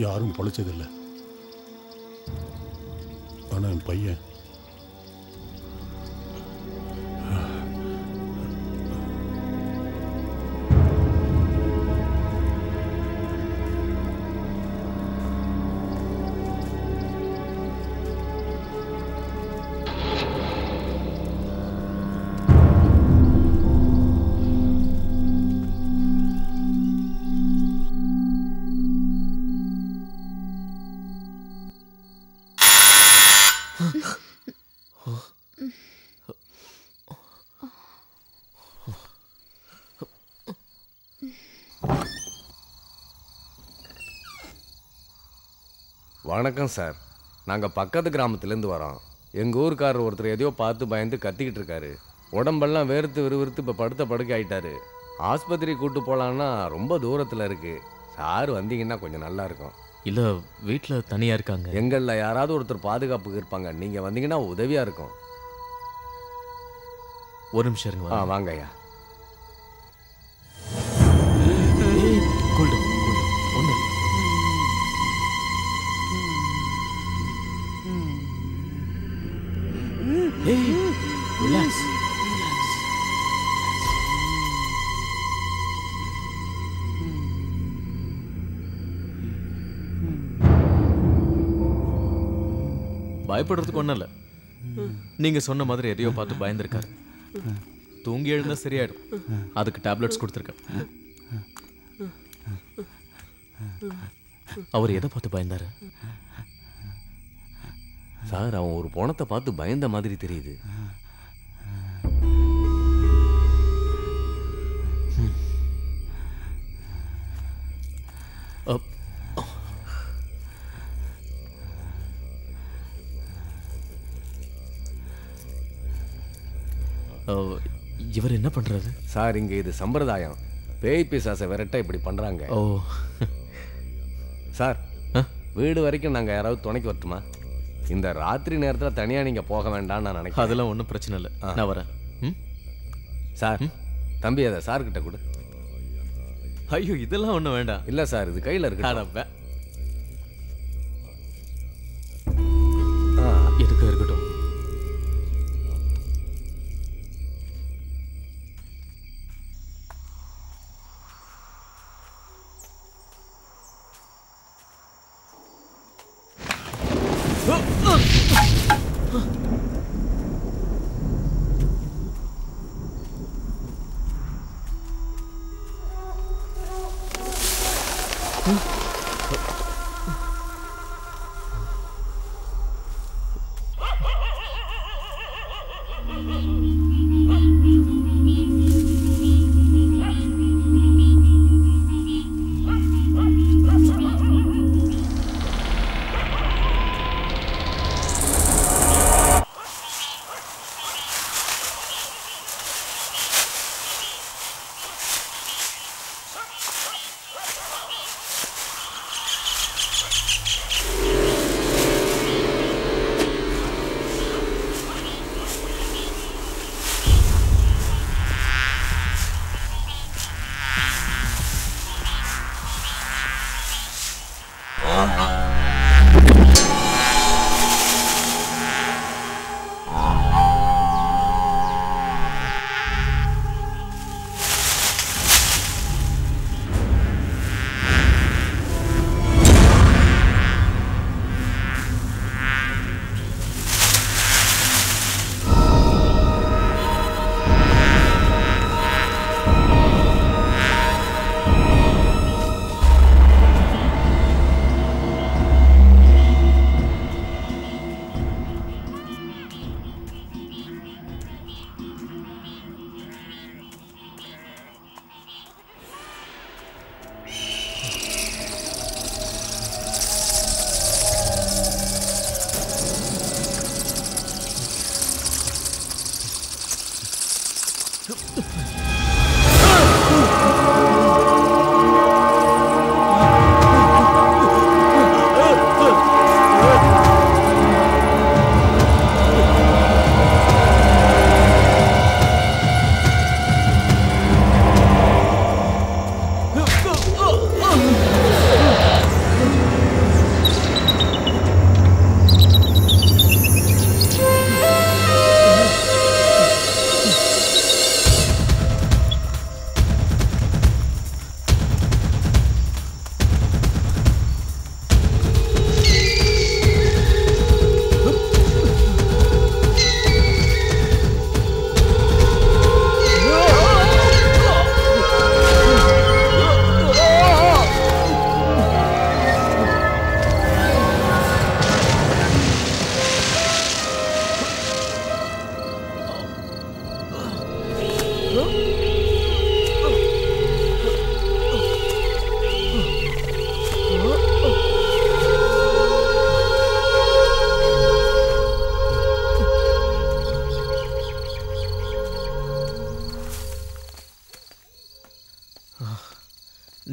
யாரும் பொழைச்சதில்லை. ஆனா என் பையன் வணக்கம் சார், நாங்கள் பக்கத்து கிராமத்துலேருந்து வரோம். எங்கள் ஊருக்காரர் ஒருத்தர் எதையோ பார்த்து பயந்து கத்திக்கிட்டு இருக்காரு. உடம்பெல்லாம் வேர்த்து விறுவிறுத்து இப்போ படுத்த படுக்கை ஆயிட்டாரு. ஆஸ்பத்திரி கூட்டு போகலான்னா ரொம்ப தூரத்தில் இருக்குது. சார் வந்தீங்கன்னா கொஞ்சம் நல்லா இருக்கும். இல்லை வீட்டில் தனியாக இருக்காங்க. எங்களில் யாராவது ஒருத்தர் பாதுகாப்புக்கு இருப்பாங்க. நீங்கள் வந்தீங்கன்னா உதவியாக இருக்கும். ஒரு நிமிஷம் இருங்க. வாங்க ஐயா. ஒன்று ரிலாக்ஸ். பயப்படுறதுக்கு ஒன்றும் இல்லை. நீங்கள் சொன்ன மாதிரி எதையோ பார்த்து பயந்துருக்காரு. தூங்கி எழுந்தா சரியாயிடும். அதுக்கு டேப்லெட்ஸ் கொடுத்துருக்கேன். அவர் எதை பார்த்து பயந்தாரு? சார் அவன் ஒரு பொணத்தை பார்த்து பயந்த மாதிரி தெரியுது. இவர் என்ன பண்றாரு? சார் இங்க இது சம்பிரதாயம். பேய் பிசாசை விரட்ட இப்படி பண்றாங்க. ஓ சார் வீடு வரைக்கும் நாங்கள் யாராவது துணைக்கு வரட்டுமா? இந்த ராத்திரி நேரத்தில் தனியாக நீங்கள் போக வேண்டாம்னு நான் நினைக்கிறேன். அதெல்லாம் ஒன்றும் பிரச்சனை இல்லை, நான் வரேன். சார் தம்பி அதை சார்கிட்ட கொடு. ஐயோ இதெல்லாம் ஒன்றும் வேண்டாம். இல்லை சார் இது கையில் இருக்கு. எதுக்கு இருக்கட்டும்.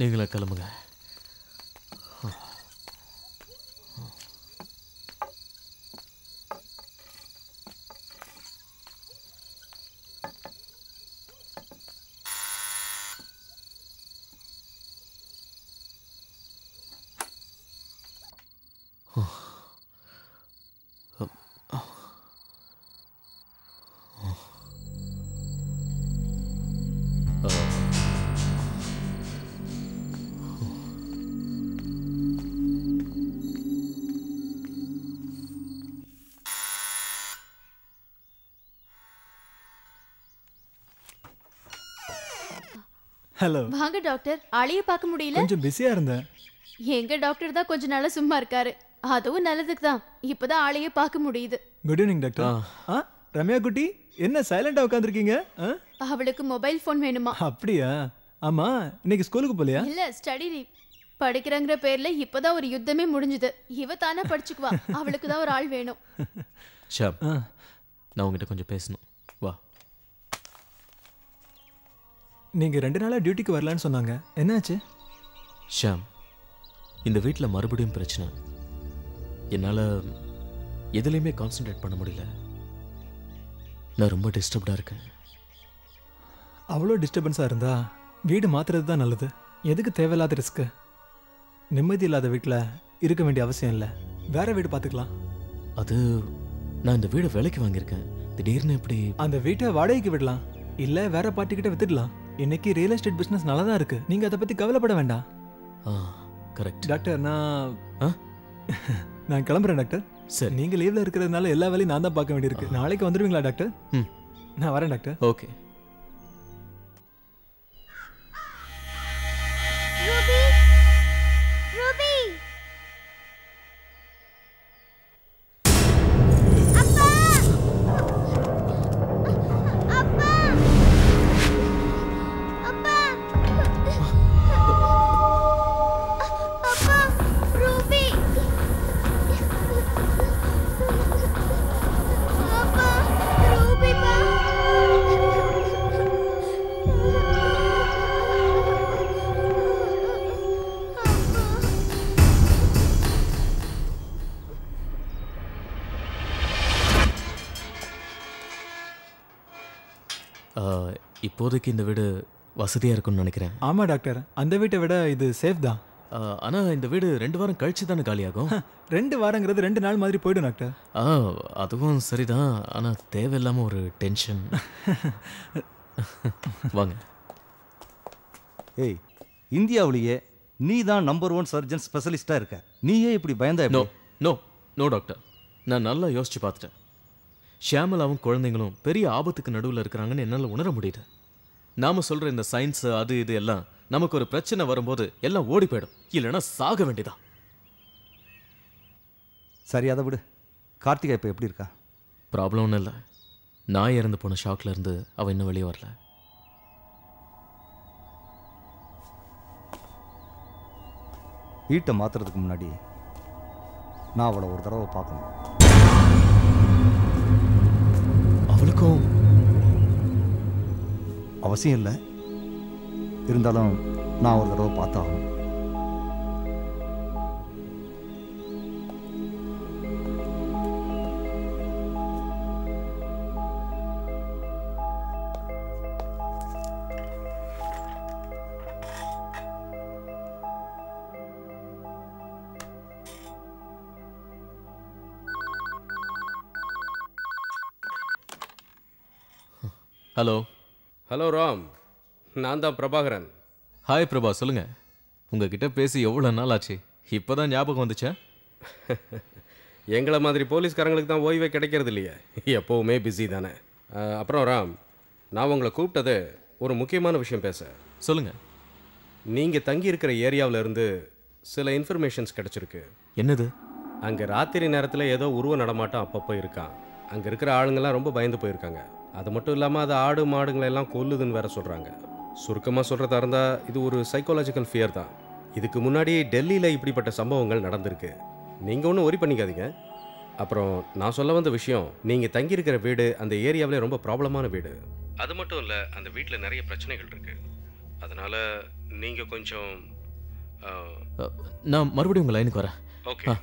நீங்களே கிளம்புங்க. ஹலோ. வாங்க டாக்டர். ஆளையே பார்க்க முடியல. கொஞ்சம் பிஸியா இருந்தேன். எங்க டாக்டர் தான் கொஞ்ச நாளா சும்மா இருக்காரு. அதுவும் நல்லதுக்கு தான். இப்பதான் ஆளையே பார்க்க முடியுது. Good evening doctor. ரம்யா குட்டி என்ன சைலண்டா உட்கார்ந்திருக்கீங்க? அவளுக்கு மொபைல் ஃபோன் வேணுமா? அப்படியா? ஆமா, இன்னைக்கு ஸ்கூலுக்கு போலையா? இல்ல, ஸ்டடி லீவ். படிக்கிறங்கிற பேர்ல இப்பதான் ஒரு யுத்தமே முடிஞ்சது. இவ தானே படிச்சுக்குவா. அவளுக்கு தான் ஒரு ஆள் வேணும். ஷாம், நான் உங்ககிட்ட கொஞ்சம் பேசணும். வா. நீங்க 2 நாளா டியூட்டிக்கு வரலான்னு சொன்னாங்க. என்னாச்சு? ஷாம், இந்த வீட்டில் மறுபடியும் பிரச்சனை. என்னால் எதுலையுமே கான்சென்ட்ரேட் பண்ண முடியல. நான் ரொம்ப டிஸ்டர்ப்டாக இருக்கேன். அவ்வளோ டிஸ்டர்பன்ஸாக இருந்தா வீடு மாற்றுறது தான் நல்லது. எதுக்கு தேவையில்லாத ரிஸ்க்கு? நிம்மதி இல்லாத வீட்டில் இருக்க வேண்டிய அவசியம் இல்லை. வேற வீடு பார்த்துக்கலாம். அது நான் இந்த வீடை விலைக்கு வாங்கியிருக்கேன். திடீர்னு எப்படி? அந்த வீட்டை வாடகைக்கு விடலாம், இல்லை வேற பார்ட்டிக்கிட்ட வித்துடலாம். இன்னைக்கு ரியல் எஸ்டேட் பிஸ்னஸ் நல்லா தான் இருக்கு. நீங்கள் அதை பற்றி கவலைப்பட வேண்டாம். Correct doctor. நான் கிளம்புறேன் டாக்டர். சரி. நீங்கள் லீவில் இருக்கிறதுனால எல்லா வேலையும் நான் தான் பார்க்க வேண்டியிருக்கு. நாளைக்கு வந்துடுவீங்களா டாக்டர்? நான் வரேன் டாக்டர். ஓகே. ரூபி, ரூபி, அப்பா, அப்பா, அப்பா, அப்பா, ரூபி, அப்பா, ரூபிப்பா. இப்போதைக்கு இந்த வீடு வசதியாக இருக்கும்னு நினைக்கிறேன். ஆமாம் டாக்டர், அந்த வீட்டை விட இது சேஃப் தான். ஆனால் இந்த வீடு 2 வாரம் கழிச்சு தானே காலியாகும். 2 வாரங்கிறது 2 நாள் மாதிரி போய்டும் டாக்டர். அதுவும் சரிதான். ஆனால் தேவையில்லாமல் ஒரு டென்ஷன். வாங்க. ஏய், இந்தியாவிலேயே நீ தான் நம்பர் 1 சர்ஜன் ஸ்பெஷலிஸ்டாக இருக்க. நீயே இப்படி பயந்தா? நோ நோ நோ டாக்டர், நான் நல்லா யோசிச்சு பார்த்துட்டேன். ஷியாமலாவும் குழந்தைங்களும் பெரிய ஆபத்துக்கு நடுவில் இருக்கிறாங்கன்னு என்னால் உணர முடியுது. நாம சொல்ற இந்த சயின்ஸ் அது இது எல்லாம் நமக்கு ஒரு பிரச்சனை வரும்போது எல்லாம் ஓடி போயிடும், இல்லைன்னா சாக வேண்டியதான். சரி, அதை விடு. கார்த்திகா இப்போ எப்படி இருக்கா? ப்ராப்ளம் ஒன்றும் இல்லை. நான் இறந்து போன ஷாக்ல இருந்து அவள் இன்னும் வெளியே வரல. வீட்டை மாற்றுறதுக்கு முன்னாடி நான் அவளை ஒரு தடவை பார்க்கணும். அவளுக்கும் அவசியம் இல்லை, இருந்தாலும் நான் ஒரு தடவை பார்த்தாகணும். ஹலோ. ஹலோ ராம், நான் தான் பிரபாகரன். ஹாய் பிரபா, சொல்லுங்க. உங்ககிட்ட பேசி எவ்வளோ நாள் ஆச்சு? இப்போதான் ஞாபகம் வந்துச்சா? எங்களை மாதிரி போலீஸ்காரங்களுக்கு தான் ஓய்வே கிடைக்கிறது இல்லையே, எப்போவுமே பிஸி தானே. அப்புறம் ராம், நான் உங்களை கூப்பிட்டது ஒரு முக்கியமான விஷயம் பேச. சொல்லுங்க. நீங்கள் தங்கி இருக்கிற ஏரியாவில் இருந்து சில இன்ஃபர்மேஷன்ஸ் கிடச்சிருக்கு. என்னது? அங்கே ராத்திரி நேரத்தில் ஏதோ உருவ நடமாட்டம் அப்பப்போ இருக்கான். அங்கே இருக்கிற ஆளுங்கள்லாம் ரொம்ப பயந்து போயிருக்காங்க. அது மட்டும் இல்லாமல் அது ஆடு மாடுங்களை எல்லாம் கொல்லுதுன்னு வேற சொல்கிறாங்க. சுருக்கமாக சொல்கிறதா இருந்தால் இது ஒரு சைக்காலஜிக்கல் ஃபியர் தான். இதுக்கு முன்னாடி டெல்லியில் இப்படிப்பட்ட சம்பவங்கள் நடந்திருக்கு. நீங்கள் ஒன்றும் ஒரி பண்ணிக்காதீங்க. அப்புறம் நான் சொல்ல வந்த விஷயம், நீங்கள் தங்கியிருக்கிற வீடு அந்த ஏரியாவிலே ரொம்ப ப்ராப்ளமான வீடு. அது மட்டும் இல்லை, அந்த வீட்டில் நிறைய பிரச்சனைகள் இருக்குது. அதனால் நீங்கள் கொஞ்சம் நான் மறுபடியும் உங்கள் லைனுக்கு வரேன். ஓகே.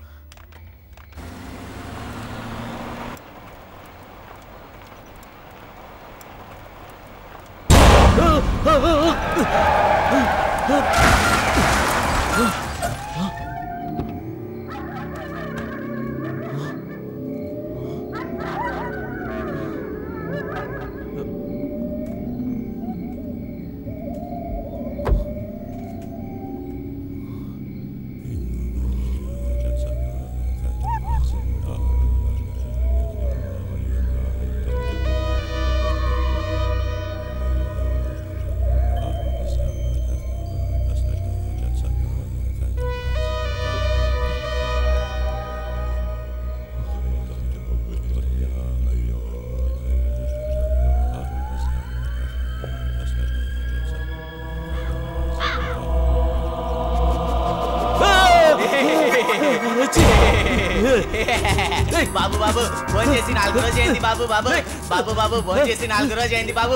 బాబు బాబు ఫోన్ చేసి 4 రోజు అయింది బాబు బాబు బాబు బాబు ఫోన్ చేసి 4 రోజు అయింది బాబు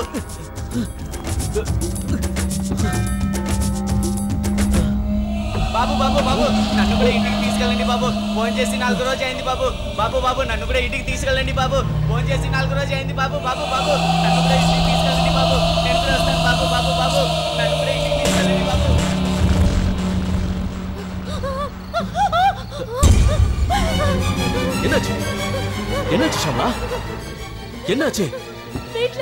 బాబు బాబు బాబు నన్ను కూడా ఇంటికి తీసుకెళ్ళండి బాబు ఫోన్ చేసి 4 రోజు అయింది బాబు బాబు బాబు నన్ను కూడా ఇంటికి తీసుకెళ్ళండి బాబు ఫోన్ చేసి 4 రోజు అయింది బాబు బాబు బాబు నన్ను కూడా ఇంటికి తీసుకెళ్ళండి బాబు నేను కూడా వస్తాను బాబు బాబు బాబు నన్ను కూడా ఇంటికి తీసుకెళ్ళండి బాబు என்னாச்சு என்னாச்சு ஷாம்லா என்னாச்சு வீட்ல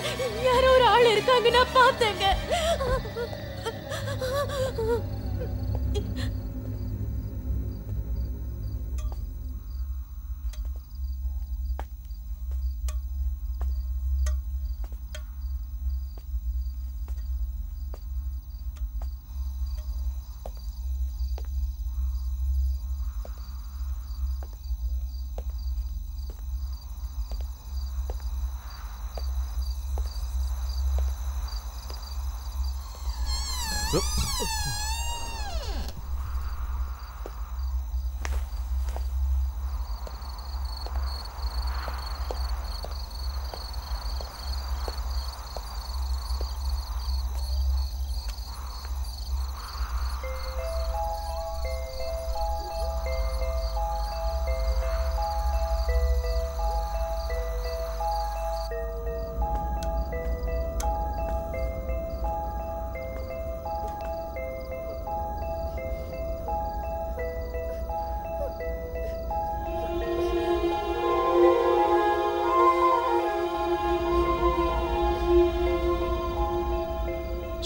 யாரோ ஒரு ஆள் இருக்காங்க நான் பார்த்தேங்க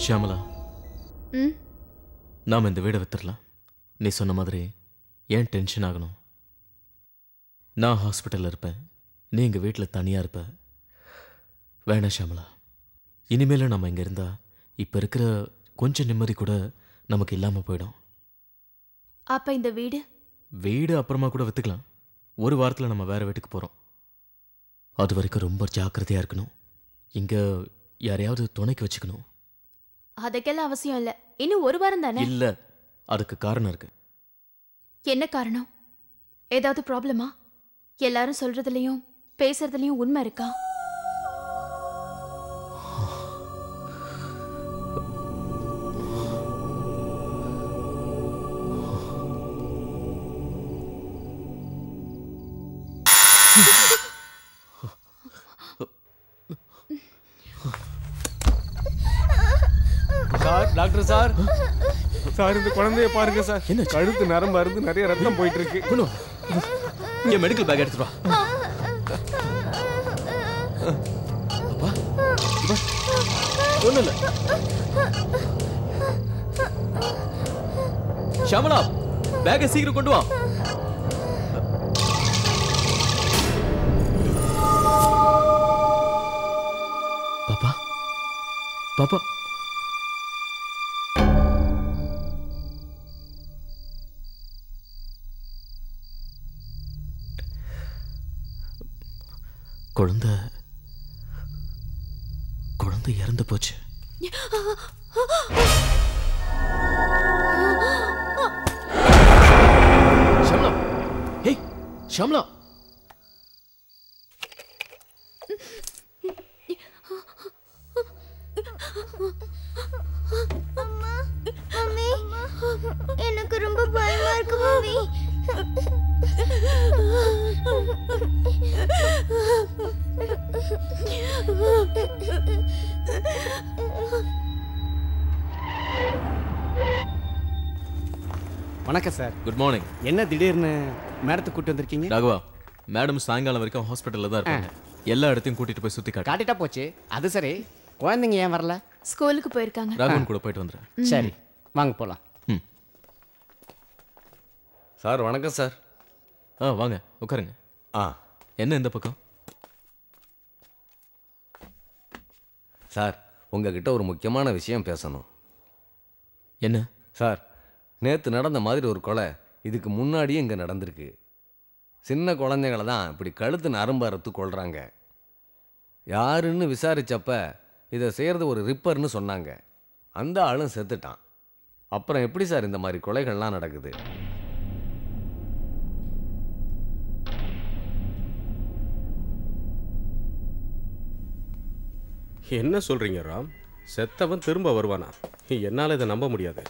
ஷியாமலா, நாம் இந்த வீடை வித்துடலாம். நீ சொன்ன மாதிரி ஏன் டென்ஷன் ஆகணும்? நான் ஹாஸ்பிட்டலில் இருப்பேன், நீ எங்கள் வீட்டில் தனியாக இருப்ப. வேணாம் ஷியாமலா, இனிமேல் நம்ம இங்கே இருந்தால் இப்போ இருக்கிற கொஞ்சம் நிம்மதி கூட நமக்கு இல்லாமல் போயிடும். அப்போ இந்த வீடு அப்புறமா கூட விற்றுக்கலாம். ஒரு வாரத்தில் நம்ம வேறு வீட்டுக்கு போகிறோம். அது வரைக்கும் ரொம்ப ஜாக்கிரதையாக இருக்கணும். இங்கே யாரையாவது துணைக்கு வச்சுக்கணும். அதுக்கெல்லாம் அவசியம் இல்ல. இன்னும் ஒரு வாரம் தானே. இல்ல, அதுக்கு காரணம் இருக்கு. என்ன காரணம்? ஏதாவது ப்ராப்ளமா? எல்லாரும் சொல்றதுலயும் பேசுறதுலயும் உண்மை இருக்கா? சார், டாக்டர் சார், சார் இந்த குழந்தைய பாருங்க சார். என்ன கழுத்து நரம்பு அறுந்து நிறைய ரத்தம் போயிட்டு இருக்கு. என் மெடிக்கல் பேக் எடுத்துட்டு வா. ஒண்ணும் இல்ல. ஷாமலா, பேக்கை சீக்கிரம் கொண்டு வா. பாப்பா, பாப்பா, குழந்தை இறந்து போச்சு. ஷம்லா, ஏய் ஷம்லா, வணக்கம் சார். Good morning. என்ன திடீர்னு மேடத்தை கூட்டி வந்திருக்கீங்க? ராகவா, மேடம் சாயங்காலம் வரைக்கும் ஹாஸ்பிட்டலில் தான் இருக்காங்க. எல்லா இடத்தையும் கூட்டிட்டு போய் சுற்றி காட்டு. காட்டிட்டா போச்சு. அது சரி, குழந்தைங்க ஏன் வரல? ஸ்கூலுக்கு போயிருக்காங்க. ராகவன் கூட போயிட்டு வந்துடுறேன். சரி, வாங்க போகலாம். சார் வணக்கம் சார். வாங்க உட்காருங்க. என்ன இந்த பக்கம்? சார் உங்ககிட்ட ஒரு முக்கியமான விஷயம் பேசணும். என்ன சார்? நேற்று நடந்த மாதிரி ஒரு கொலை இதுக்கு முன்னாடியே இங்கே நடந்திருக்கு. சின்ன குழந்தைங்கள தான் இப்படி கழுத்து நரம்பு அறுத்து கொள்கிறாங்க. யாருன்னு விசாரித்தப்ப இதை செய்கிறது ஒரு ரிப்பர்னு சொன்னாங்க. அந்த ஆளும் செத்துட்டான். அப்புறம் எப்படி சார் இந்த மாதிரி கொலைகள்லாம் நடக்குது? என்ன சொல்றீங்க ராம்? செத்தவன் திரும்ப வருவானா? என்னால் இதை நம்ப முடியாது.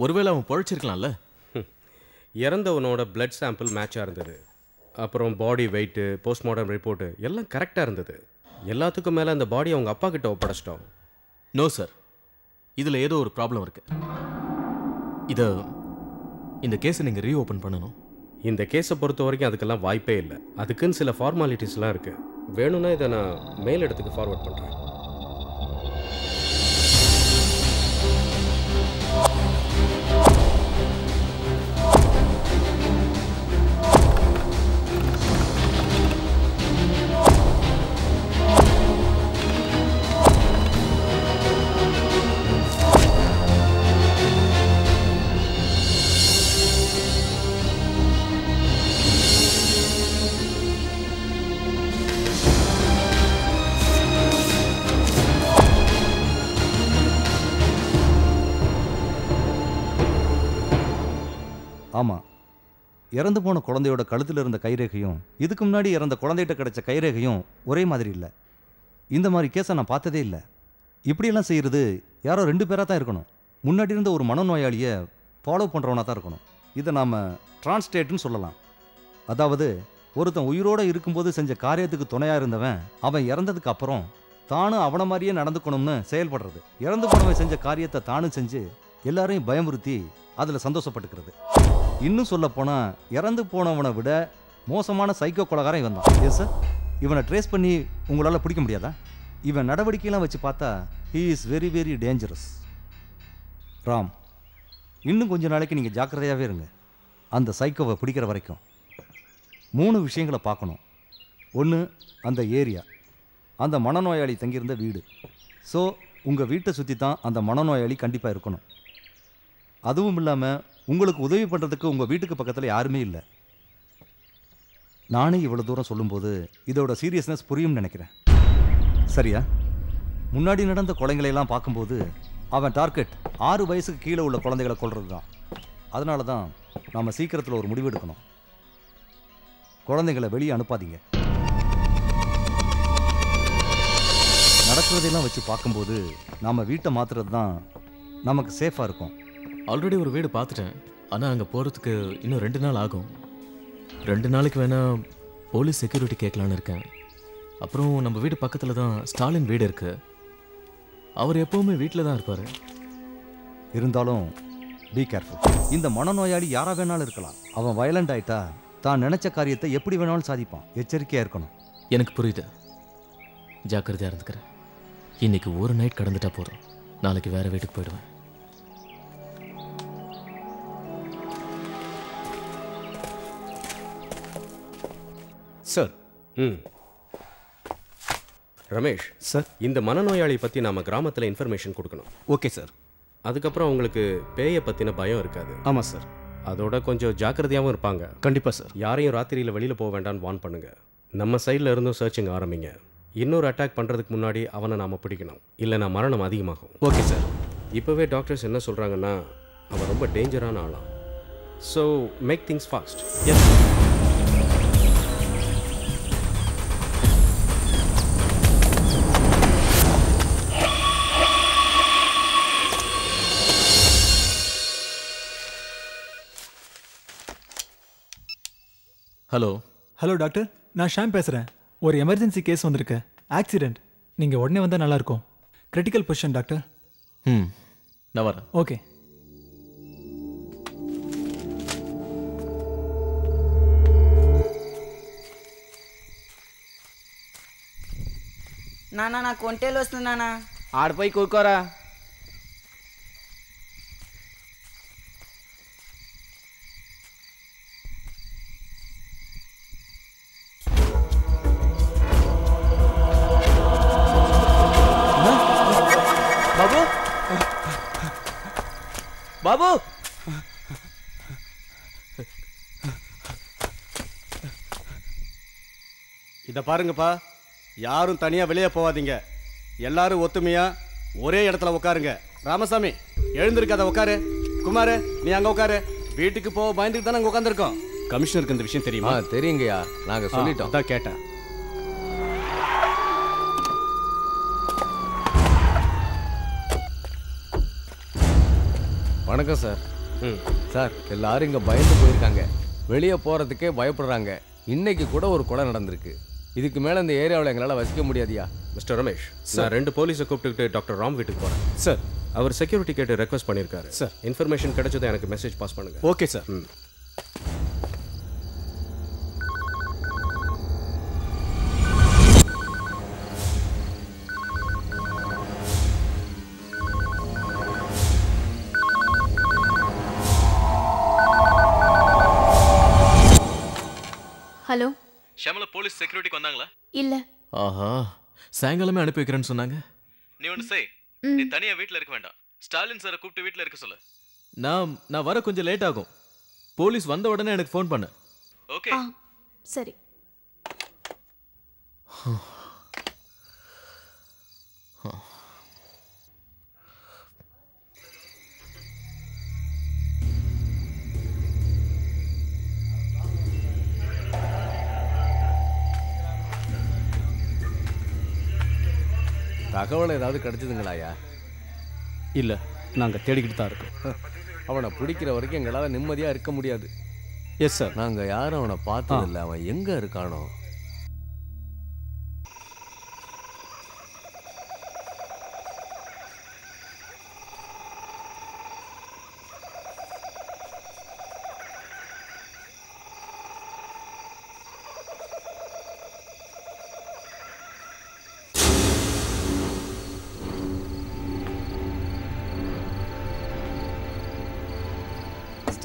ஒருவேளை அவன் பொழைச்சிருக்கலாம்ல. இறந்தவனோட பிளட் சாம்பிள் மேட்சாக இருந்தது. அப்புறம் பாடி வெயிட்டு, போஸ்ட்மார்ட்டம் ரிப்போர்ட்டு எல்லாம் கரெக்டாக இருந்தது. எல்லாத்துக்கும் மேலே அந்த பாடி அவங்க அப்பா கிட்ட ஒப்படைச்சிட்டோம். நோ சார், இதில் ஏதோ ஒரு ப்ராப்ளம் இருக்கு. இந்த கேஸை நீங்கள் ரீஓப்பன் பண்ணணும். இந்த கேஸை பொறுத்த வரைக்கும் அதுக்கெல்லாம் வாய்ப்பே இல்லை. அதுக்குன்னு சில ஃபார்மாலிட்டிஸ்லாம் இருக்குது. வேணும்னா இதை நான் மேல் இடத்துக்கு ஃபார்வர்ட் பண்ணுறேன். ஆமாம், இறந்து போன குழந்தையோட கழுத்தில் இருந்த கைரேகையும் இதுக்கு முன்னாடி இறந்த குழந்தைகிட்ட கிடைச்ச கைரேகையும் ஒரே மாதிரி இல்லை. இந்த மாதிரி கேஸை நான் பார்த்ததே இல்லை. இப்படியெல்லாம் செய்கிறது யாரோ 2 பேராக தான் இருக்கணும். முன்னாடி இருந்த ஒரு மனநோயாளியை ஃபாலோ பண்ணுறவனாக தான் இருக்கணும். இதை நாம் டிரான்ஸ்டேட்னு சொல்லலாம். அதாவது ஒருத்தன் உயிரோடு இருக்கும்போது செஞ்ச காரியத்துக்கு துணையாக இருந்தவன் அவன் இறந்ததுக்கு அப்புறம் தானும் அவனை மாதிரியே நடந்துக்கணும்னு செயல்படுறது. இறந்து போனவன் செஞ்ச காரியத்தை தானும் செஞ்சு எல்லாரையும் பயமுறுத்தி அதில் சந்தோஷப்பட்டுக்கிறது. இன்னும் சொல்ல போனால் இறந்து போனவனை விட மோசமான சைக்கோ கொலைகாரன் இவன் தான். எஸ் சார், இவனை ட்ரேஸ் பண்ணி உங்களால் பிடிக்க முடியாதா? இவன் நடவடிக்கையெல்லாம் வச்சு பார்த்தா he is very very dangerous. Ram, இன்னும் கொஞ்ச நாளைக்கு நீங்கள் ஜாக்கிரதையாகவே இருங்க. அந்த சைக்கோவை பிடிக்கிற வரைக்கும் 3 விஷயங்களை பார்க்கணும். ஒன்று, அந்த ஏரியா, அந்த மனநோயாளி தங்கியிருந்த வீடு. ஸோ உங்கள் வீட்டை சுற்றி தான் அந்த மனநோயாளி கண்டிப்பாக இருக்கணும். அதுவும் இல்லாமல் உங்களுக்கு உதவி பண்ணுறதுக்கு உங்கள் வீட்டுக்கு பக்கத்தில் யாருமே இல்லை. நானே இவ்வளோ தூரம் சொல்லும்போது இதோட சீரியஸ்னஸ் புரியும்னு நினைக்கிறேன். சரியா? முன்னாடி நடந்த கொலைங்களையெல்லாம் பார்க்கும்போது அவன் டார்கெட் 6 வயசுக்கு கீழே உள்ள குழந்தைகளை கொல்றது தான். அதனால தான் நாம் சீக்கிரத்தில் ஒரு முடிவு எடுக்கணும். குழந்தைங்களை வெளியே அனுப்பாதீங்க. நடக்கிறதெல்லாம் வச்சு பார்க்கும்போது நாம் வீட்டை மாற்றுறது தான் நமக்கு சேஃபாக இருக்கும். ஆல்ரெடி ஒரு வீடு பார்த்துட்டேன். ஆனால் அங்கே போகிறதுக்கு இன்னும் 2 நாள் ஆகும். 2 நாளைக்கு வேணால் போலீஸ் செக்யூரிட்டி கேட்கலான்னு இருக்கேன். அப்புறம் நம்ம வீடு பக்கத்தில் தான் ஸ்டாலின் வீடு இருக்கு. அவர் எப்போவுமே வீட்டில் தான் இருப்பார். இருந்தாலும் பி கேர்ஃபுல். இந்த மனநோயாளி யாராக வேணாலும் இருக்கலாம். அவன் வயலண்ட் ஆயிட்டா தான் நினச்ச காரியத்தை எப்படி வேணாலும் சாதிப்பான். எச்சரிக்கையாக இருக்கணும். எனக்கு புரியுது. ஜாக்கிரதையாக இருந்துக்கிறேன். இன்னைக்கு ஒரு நைட் கடந்துட்டா போதும். நாளைக்கு வேற வீட்டுக்கு போயிடுவேன். சார். ரமேஷ் சார், இந்த மனநோயாளி பற்றி நாம் கிராமத்தில் இன்ஃபர்மேஷன் கொடுக்கணும். Okay sir. அதுக்கப்புறம் உங்களுக்கு பேயை பற்றின பயம் இருக்காது. ஆமாம் சார். அதோட கொஞ்சம் ஜாக்கிரதையாகவும் இருப்பாங்க. கண்டிப்பாக சார். யாரையும் ராத்திரியில் வெளியில் போக வேண்டாம்னு வார்ன் பண்ணுங்க. நம்ம சைடில் இருந்தும் சர்ச்சிங் ஆரம்பிங்க. இன்னொரு அட்டாக் பண்ணுறதுக்கு முன்னாடி அவனை நாம் பிடிக்கணும். இல்லைனா மரணம் அதிகமாகும். Okay sir. இப்போவே டாக்டர்ஸ் என்ன சொல்கிறாங்கன்னா அவன் ரொம்ப டேஞ்சரான ஆளாம். So make things fast. Yes. Hello doctor, நான் ஷாம் பேசுகிறேன். ஒரு எமர்ஜென்சி கேஸ் வந்திருக்கு. ஆக்சிடென்ட். நீங்கள் உடனே வந்தால் நல்லாயிருக்கும். Critical position doctor. நான் வரேன். ஓகே. నానా నా కొంటేలు వస్తుంది నానా. ఆడిపోయి కూకోరా. బాబు బాబు இதை பாருங்கப்பா, யாரும் தனியா வெளியே போகாதீங்க. எல்லாரும் ஒத்துமையா ஒரே இடத்துல உட்காருங்க. ராமசாமி எழுந்திருக்காத, உட்காரு. குமார் நீ அங்க உட்காரு. வீட்டுக்கு போக பயந்துட்டு தானே அங்க உட்காந்துருக்கோம். கமிஷனருக்கு இந்த விஷயம் தெரியுமா? தெரியுங்கய்யா, நாங்க சொல்லிட்டோம். அதான் கேட்டேன். வணக்கம் சார். சார், எல்லாரும் இங்க பயந்து போயிருக்காங்க. வெளியே போறதுக்கே பயப்படுறாங்க. இன்னைக்கு கூட ஒரு கொலை நடந்திருக்கு. இதுக்கு மேல இந்த ஏரியாவில் எங்களால் வசிக்க முடியாதியா. மிஸ்டர் ரமேஷ், நான் 2 போலீஸை கூப்பிட்டுக்கிட்டு டாக்டர் ராம் வீட்டுக்கு போகிறேன். சார், அவர் செக்யூரிட்டி கேட்டு ரெக்வஸ்ட் பண்ணியிருக்காரு. சார், இன்ஃபர்மேஷன் கிடைச்சதை எனக்கு மெசேஜ் பாஸ் பண்ணுங்க. Okay sir. Hello, Shamala police செக்யூரிட்டிக்கு வந்தாங்களா? இல்ல. ஆஹா, சாயங்காலமே அனுப்பி வைக்கிறேன்னு சொன்னாங்க. நீ ஒன்று செய், நீ தனியா வீட்டில் இருக்க வேண்டாம். ஸ்டாலின் சாரை கூப்பிட்டு வீட்டில் இருக்க சொல்லு. நான் வர கொஞ்சம் லேட் ஆகும். போலீஸ் வந்த உடனே எனக்கு ஃபோன் பண்ணு. ஓகே. சரி. தகவல் ஏதாவது கிடைச்சதுங்களாயா? இல்லை, நாங்கள் தேடிக்கிட்டு தான் இருக்கோம். அவனை பிடிக்கிற வரைக்கும் எங்களால் நிம்மதியாக இருக்க முடியாது. Yes sir. நாங்கள் யாரும் அவனை பார்த்ததில்லை. அவன் எங்கே இருக்கானோ?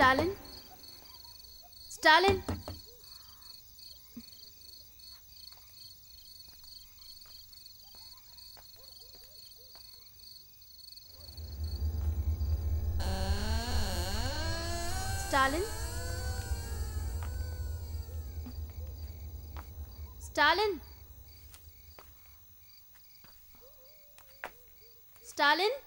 ஸ்டாலின், ஸ்டாலின், ஸ்டாலின், ஸ்டாலின், ஸ்டாலின்.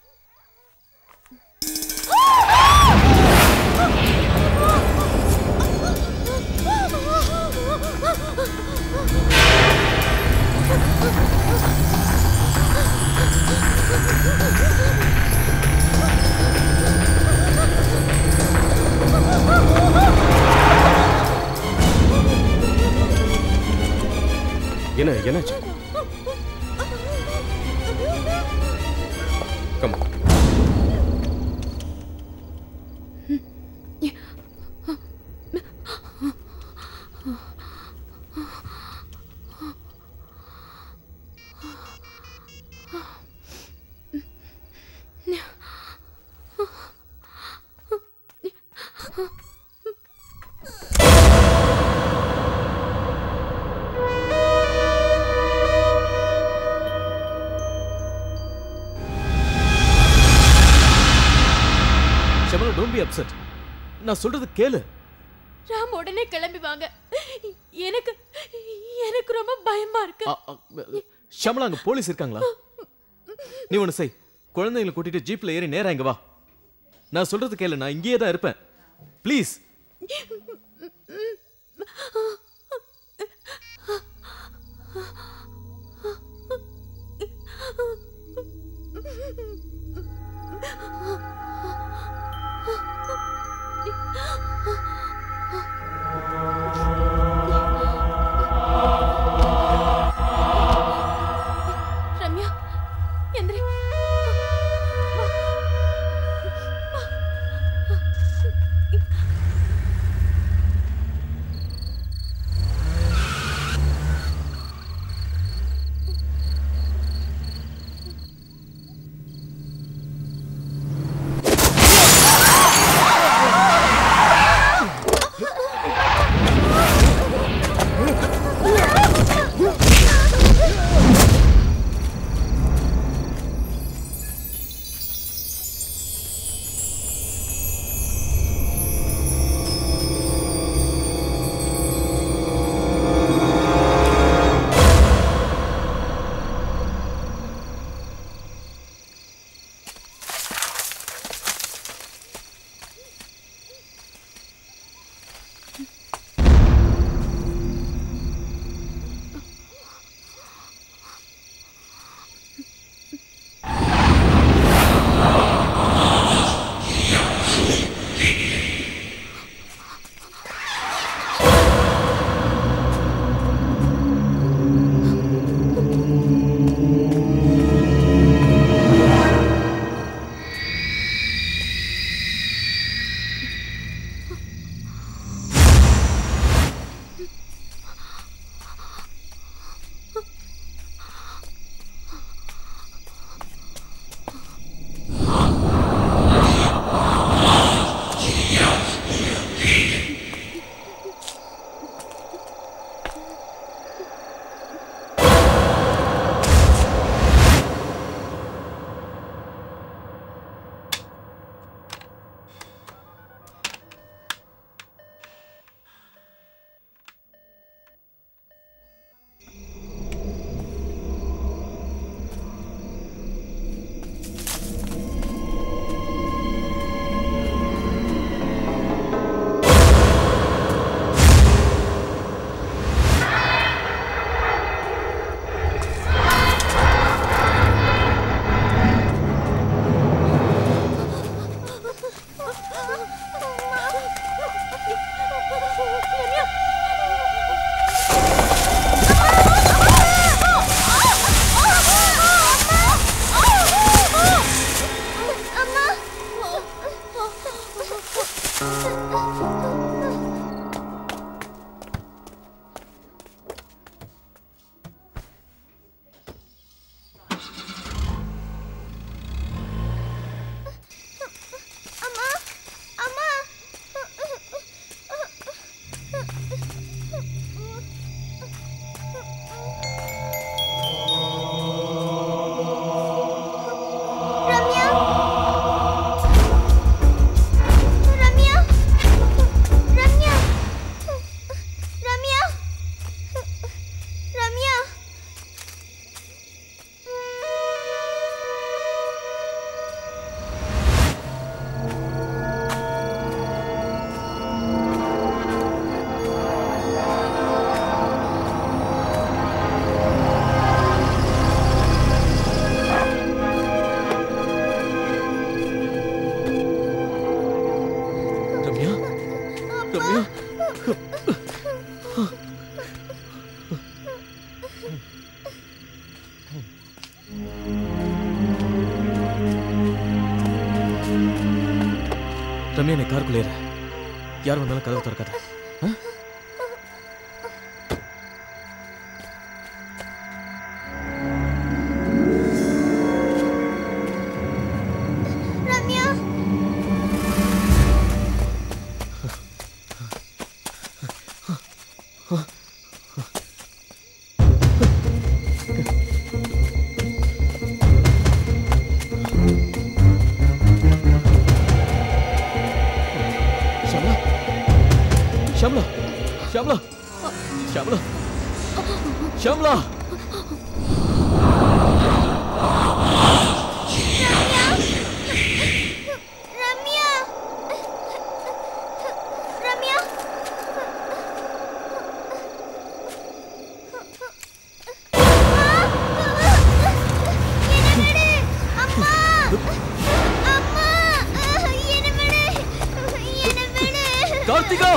என்னாச்சு? கம். Don't be upset. நான் சொல்றது கேளு. ராம் உடனே கிளம்பி வாங்க. எனக்கு ரொம்ப பயமா இருக்கு. ஷமலா, அங்க போலீஸ் இருக்காங்களா? நீ ஒண்ணு செய், குழந்தைகளை கூட்டிட்டு ஜீப்ல ஏறி நேரா இங்க வா. நான் சொல்றது கேளு, நான் இங்கேயே தான் இருப்பேன். ப்ளீஸ். ரம்யா, எந்திரி. ரம்யா நீ காருக்குள்ளே இரு. யார் வந்தாலும் கதவை திறக்காத. ஷம்லா கார்த்திகா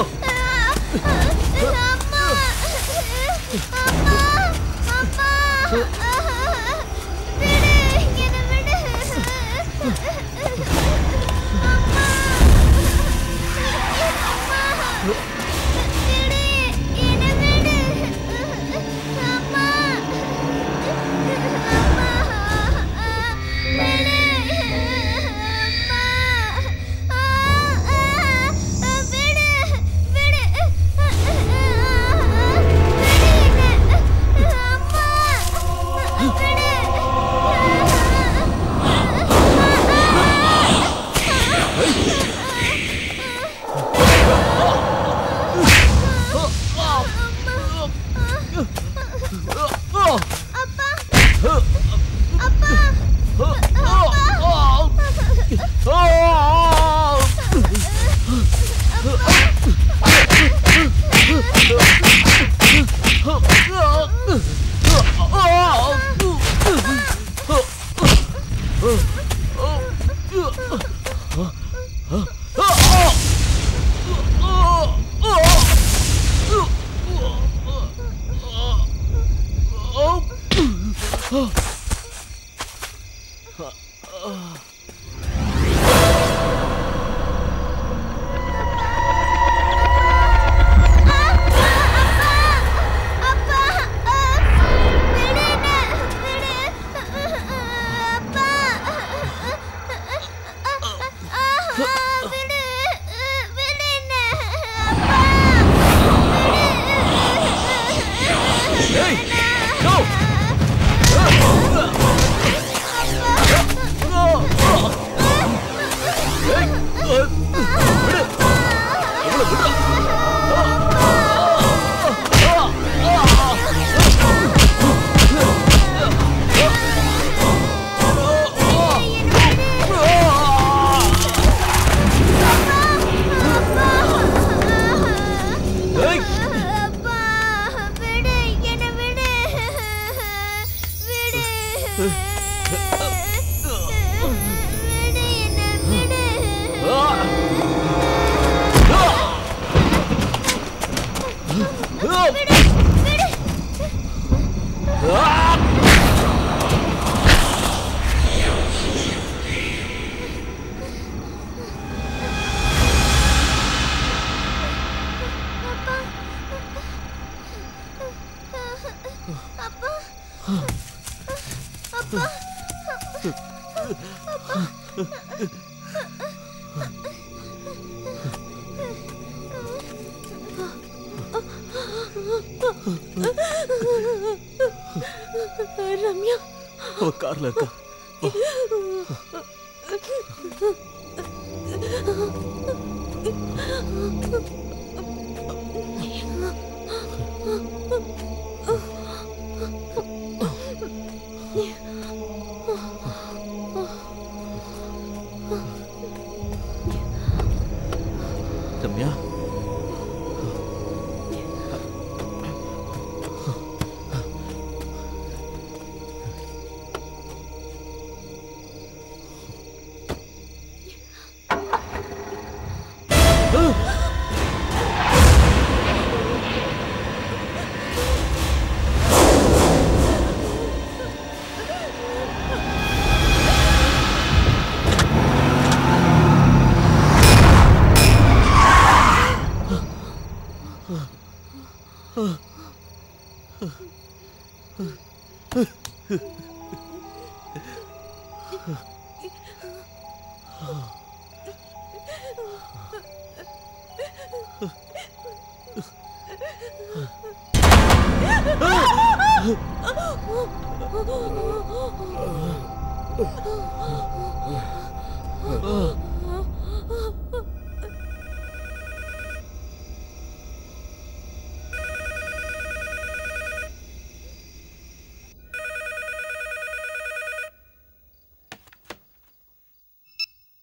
ரம்யா அவ கார்ல இருக்கா Ramya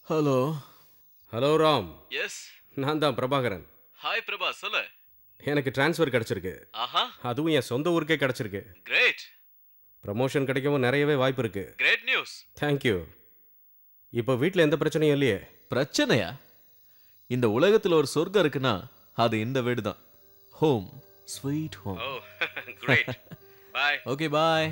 hello hello Ram. Yes, நான் தான் பிரபாகரன். ஹாய் பிரபா, சொல்லு. எனக்கு ட்ரான்ஸ்ஃபர் கிடச்சிருக்கு. ஆஹா, அதுவும் என் சொந்த ஊருக்கே கிடச்சிருக்கு. கிரேட். ப்ரமோஷன் கிடைக்கவும் நிறையவே வாய்ப்பு இருக்கு. Great news. தேங்க்யூ. இப்போ வீட்டில் எந்த பிரச்சனையும் இல்லையே? பிரச்சனையா? இந்த உலகத்தில் ஒரு சொர்க்கம் இருக்குன்னா அது இந்த வீடு தான். Home, sweet home. Oh, great. Bye. Okay, பாய்.